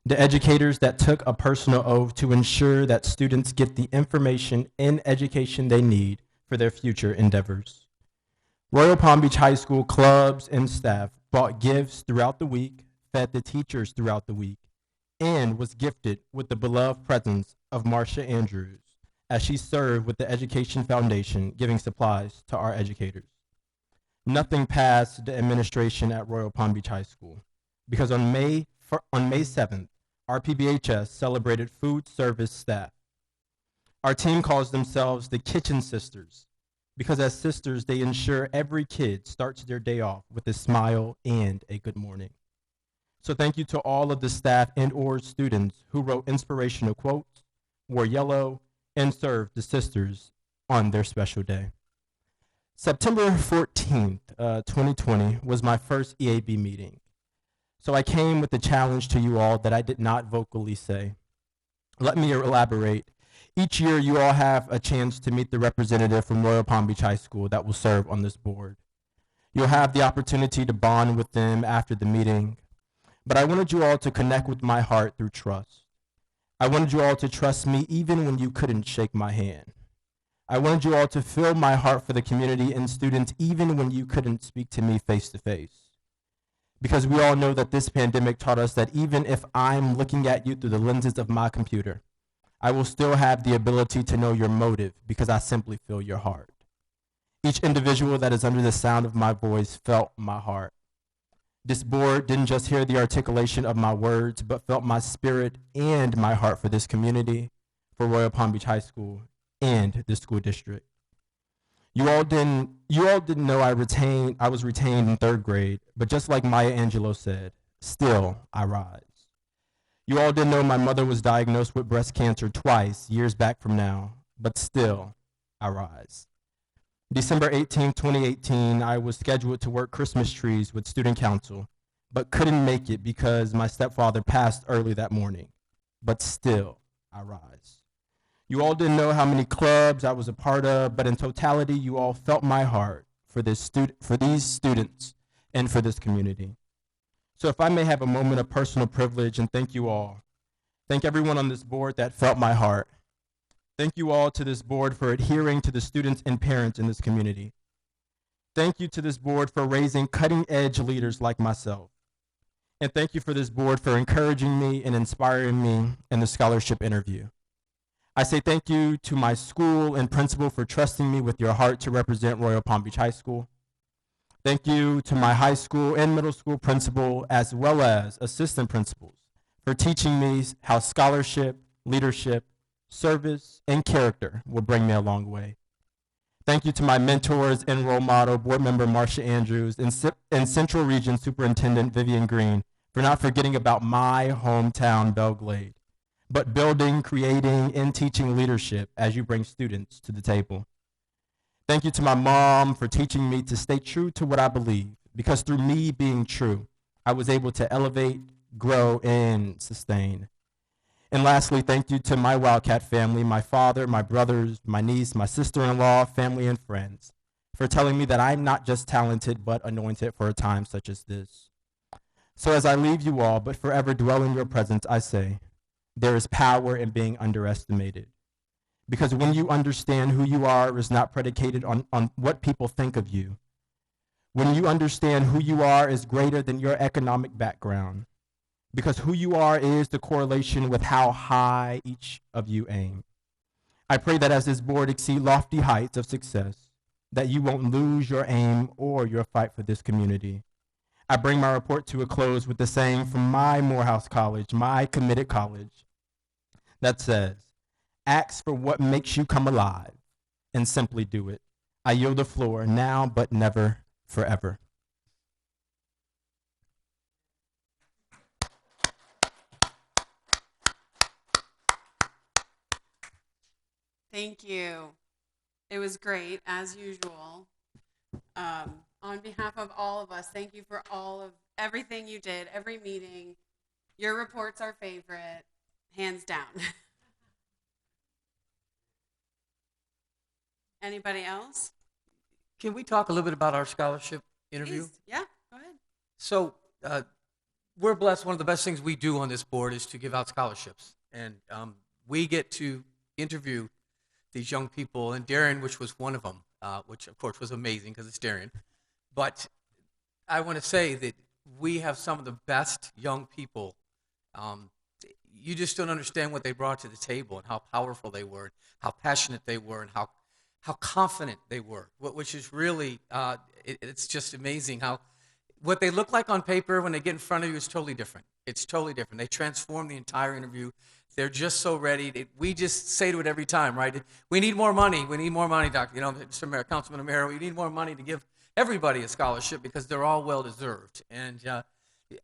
The educators that took a personal oath to ensure that students get the information and education they need for their future endeavors. Royal Palm Beach High School clubs and staff bought gifts throughout the week, fed the teachers throughout the week, and was gifted with the beloved presence of Marcia Andrews as she served with the Education Foundation giving supplies to our educators. Nothing passed the administration at Royal Palm Beach High School because on May 7th, our PBHS celebrated food service staff. Our team calls themselves the Kitchen Sisters because as sisters, they ensure every kid starts their day off with a smile and a good morning. So thank you to all of the staff and or students who wrote inspirational quotes, wore yellow, and served the sisters on their special day. September 14th, 2020 was my first EAB meeting. So I came with a challenge to you all that I did not vocally say. Let me elaborate. Each year you all have a chance to meet the representative from Royal Palm Beach High School that will serve on this board. You'll have the opportunity to bond with them after the meeting, but I wanted you all to connect with my heart through trust. I wanted you all to trust me even when you couldn't shake my hand. I wanted you all to feel my heart for the community and students even when you couldn't speak to me face to face. Because we all know that this pandemic taught us that even if I'm looking at you through the lenses of my computer, I will still have the ability to know your motive because I simply feel your heart. Each individual that is under the sound of my voice felt my heart. This board didn't just hear the articulation of my words, but felt my spirit and my heart for this community, for Royal Palm Beach High School, and the school district. You all didn't know I was retained in 3rd grade, but just like Maya Angelou said, still I rise. You all didn't know my mother was diagnosed with breast cancer twice, years back from now, but still I rise. December 18, 2018, I was scheduled to work Christmas trees with student council, but couldn't make it because my stepfather passed early that morning. But still, I rise. You all didn't know how many clubs I was a part of, but in totality, you all felt my heart for these students and for this community. So if I may have a moment of personal privilege and thank you all. Thank everyone on this board that felt my heart. Thank you all to this board for adhering to the students and parents in this community. Thank you to this board for raising cutting-edge leaders like myself. And thank you for this board for encouraging me and inspiring me in the scholarship interview. I say thank you to my school and principal for trusting me with your heart to represent Royal Palm Beach High School. Thank you to my high school and middle school principal, as well as assistant principals, for teaching me how scholarship, leadership, service, and character will bring me a long way. Thank you to my mentors and role model, board member Marcia Andrews, and Central Region Superintendent Vivian Green, for not forgetting about my hometown, Belglade, but building, creating, and teaching leadership as you bring students to the table. Thank you to my mom for teaching me to stay true to what I believe, because through me being true, I was able to elevate, grow, and sustain. And lastly, thank you to my Wildcat family, my father, my brothers, my niece, my sister-in-law, family, and friends, for telling me that I'm not just talented, but anointed for a time such as this. So as I leave you all, but forever dwell in your presence, I say, there is power in being underestimated. Because when you understand who you are is not predicated on what people think of you. When you understand who you are is greater than your economic background. Because who you are is the correlation with how high each of you aim. I pray that as this board exceeds lofty heights of success, that you won't lose your aim or your fight for this community. I bring my report to a close with the saying from my Morehouse College, my committed college, that says, ask for what makes you come alive and simply do it. I yield the floor now, but never forever. Thank you. It was great, as usual. On behalf of all of us, thank you for all of everything you did, every meeting. Your report's our favorite, hands down. Anybody else? Can we talk a little bit about our scholarship interview? Please. Yeah, go ahead. So we're blessed. One of the best things we do on this board is to give out scholarships. And we get to interview these young people, and Darian, which was one of them, which of course was amazing because it's Darian. But I want to say that we have some of the best young people. You just don't understand what they brought to the table and how powerful they were, how passionate they were, and how confident they were, which is really, it's just amazing how what they look like on paper when they get in front of you is totally different. It's totally different. They transform the entire interview. They're just so ready. We just say to it every time, right? We need more money. We need more money, Doctor. Mr. Mayor, Councilman O'Meara, we need more money to give everybody a scholarship because they're all well-deserved. And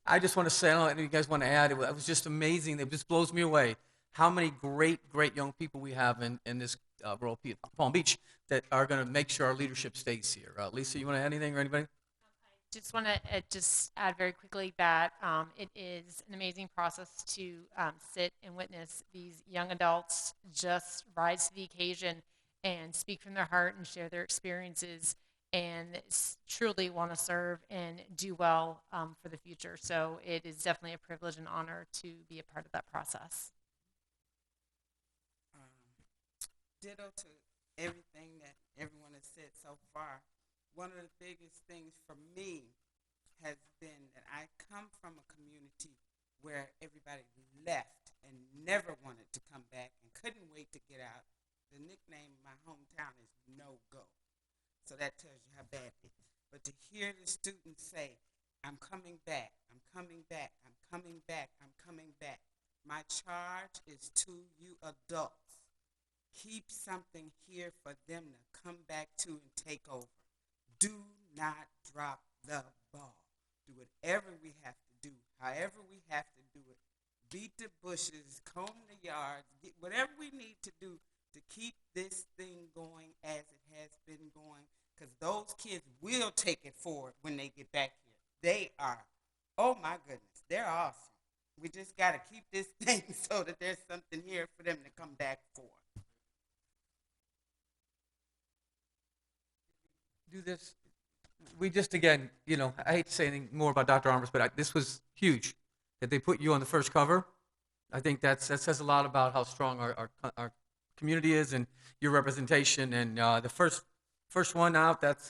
I just want to say, I don't know if you guys want to add, it was just amazing. It just blows me away how many great young people we have in this rural Palm Beach that are going to make sure our leadership stays here. Lisa, you want to add anything or anybody? Just want to just add very quickly that it is an amazing process to sit and witness these young adults just rise to the occasion and speak from their heart and share their experiences and truly want to serve and do well for the future. So it is definitely a privilege and honor to be a part of that process. Ditto to everything that everyone has said so far. One of the biggest things for me has been that I come from a community where everybody left and never wanted to come back and couldn't wait to get out. The nickname in my hometown is No Go. So that tells you how bad it is. But to hear the students say, I'm coming back, I'm coming back, I'm coming back, I'm coming back. My charge is to you adults. Keep something here for them to come back to and take over. Do not drop the ball. Do whatever we have to do, however we have to do it. Beat the bushes, comb the yards, get whatever we need to do to keep this thing going as it has been going, because those kids will take it forward when they get back here. They are, oh my goodness, they're awesome. We just got to keep this thing so that there's something here for them to come back for. Do this. We just, again, I hate to say anything more about Dr. Armas, but this was huge that they put you on the first cover. I think that says a lot about how strong our community is and your representation. And the first one out, that's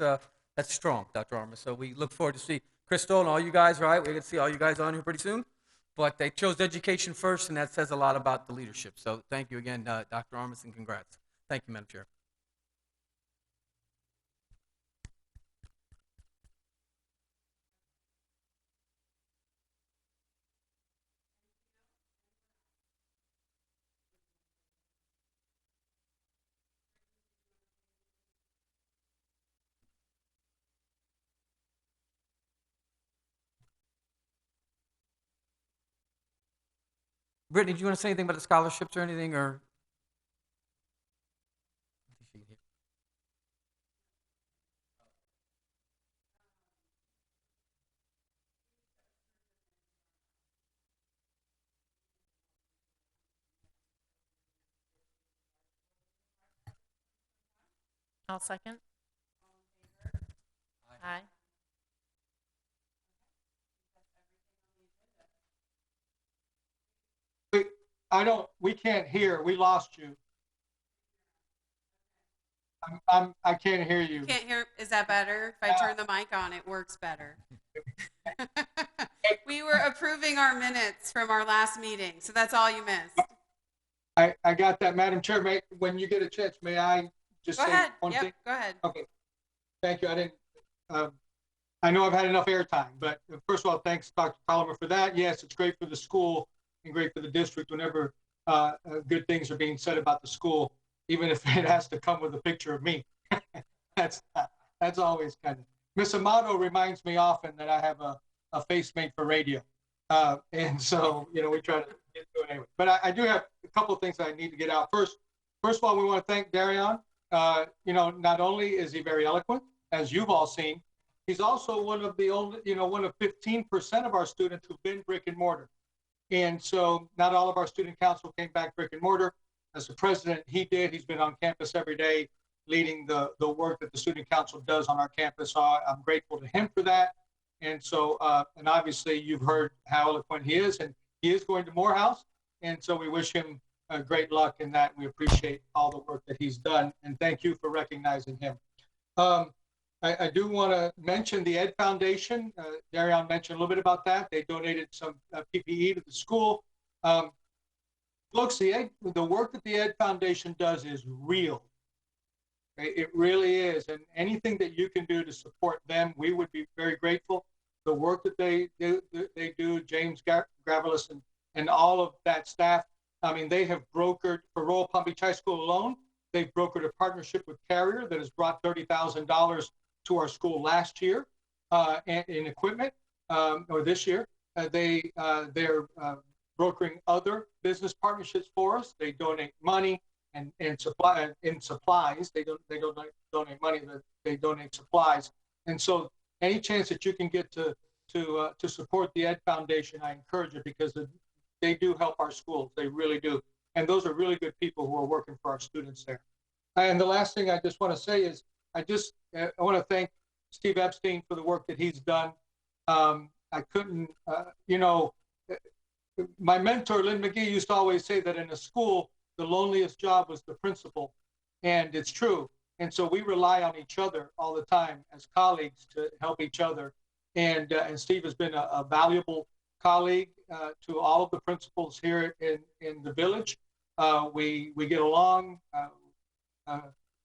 strong, Dr. Armas. So we look forward to see Crystal and all you guys, right? We're going to see all you guys on here pretty soon. But they chose education first, and that says a lot about the leadership. So thank you again, Dr. Armas, and congrats. Thank you, Madam Chair. Brittany, do you want to say anything about the scholarships or anything, or? I'll second. Aye. We can't hear. We lost you. I can't hear you. Can't hear. Is that better? If I turn the mic on, it works better. We were approving our minutes from our last meeting, so that's all you missed. I got that, Madam Chair. When you get a chance, may I just Go say ahead. one Yep, thing? go ahead. Okay. Thank you. I didn't. I know I've had enough airtime, but first of all, thanks, Dr. Tolomer, for that. Yes, it's great for the school and great for the district whenever good things are being said about the school, even if it has to come with a picture of me. that's that's always kind of. Miss Amato reminds me often that I have a face made for radio, and so we try to get to it anyway. But I do have a couple of things that I need to get out. First of all, we want to thank Darion. Not only is he very eloquent, as you've all seen, he's also one of the only, one of 15% of our students who've been brick and mortar. And so not all of our student council came back brick and mortar. As the president, he did. He's been on campus every day leading the work that the student council does on our campus. So I'm grateful to him for that. And so, and obviously you've heard how eloquent he is, and he is going to Morehouse. And so we wish him great luck in that. We appreciate all the work that he's done. And thank you for recognizing him. I do want to mention the Ed Foundation. Darion mentioned a little bit about that. They donated some PPE to the school. Look, the work that the Ed Foundation does is real. It really is. And anything that you can do to support them, we would be very grateful. The work that they do, James Gravelis and all of that staff, I mean, they have brokered, for Royal Palm Beach High School alone, they've brokered a partnership with Carrier that has brought $30,000 to our school last year in equipment, or this year. They're brokering other business partnerships for us. They donate money and supplies. They don't donate money, they donate supplies. And so any chance that you can get to support the Ed Foundation, I encourage it, because they do help our schools. They really do. And those are really good people who are working for our students there. And the last thing I just want to say is I want to thank Steve Epstein for the work that he's done. I couldn't, my mentor, Lynn McGee, used to always say that in a school, the loneliest job was the principal. And it's true. And so we rely on each other all the time as colleagues to help each other. And Steve has been a valuable colleague to all of the principals here in the village. We get along.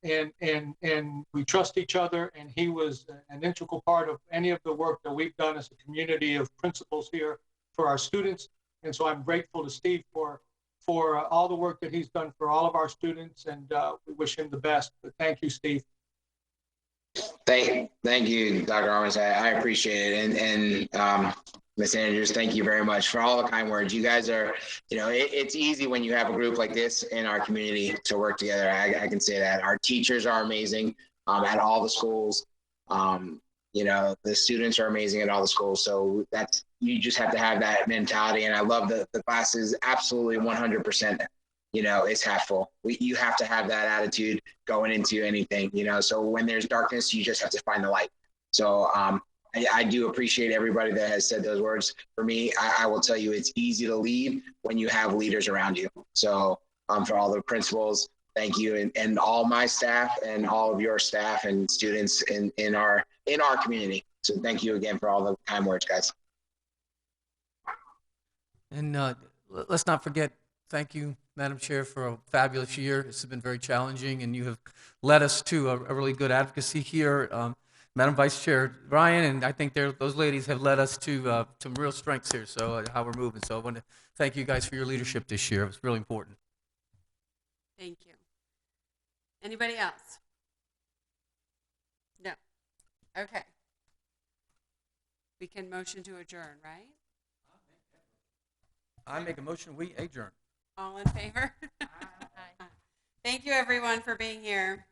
And we trust each other, and he was an integral part of any of the work that we've done as a community of principals here for our students. And so I'm grateful to Steve for all the work that he's done for all of our students, and we wish him the best. But thank you, Steve. Thank you, Dr. Armistead. I appreciate it. And Ms. Andrews, thank you very much for all the kind words. You guys are, it's easy when you have a group like this in our community to work together. I can say that. Our teachers are amazing at all the schools. The students are amazing at all the schools. So you just have to have that mentality. And I love the class is absolutely 100%. It's half full. You have to have that attitude going into anything, so when there's darkness, you just have to find the light. So I do appreciate everybody that has said those words. For me, I will tell you, it's easy to lead when you have leaders around you. So for all the principals, thank you. And all my staff and all of your staff and students in our community. So thank you again for all the kind words, guys. And let's not forget, thank you, Madam Chair, for a fabulous year. This has been very challenging, and you have led us to a really good advocacy here. Madam Vice Chair Ryan, and I think those ladies have led us to some real strengths here, so how we're moving. So I want to thank you guys for your leadership this year. It was really important. Thank you. Anybody else? No. Okay. We can motion to adjourn, right? I make a motion, we adjourn. All in favor? Thank you, everyone, for being here.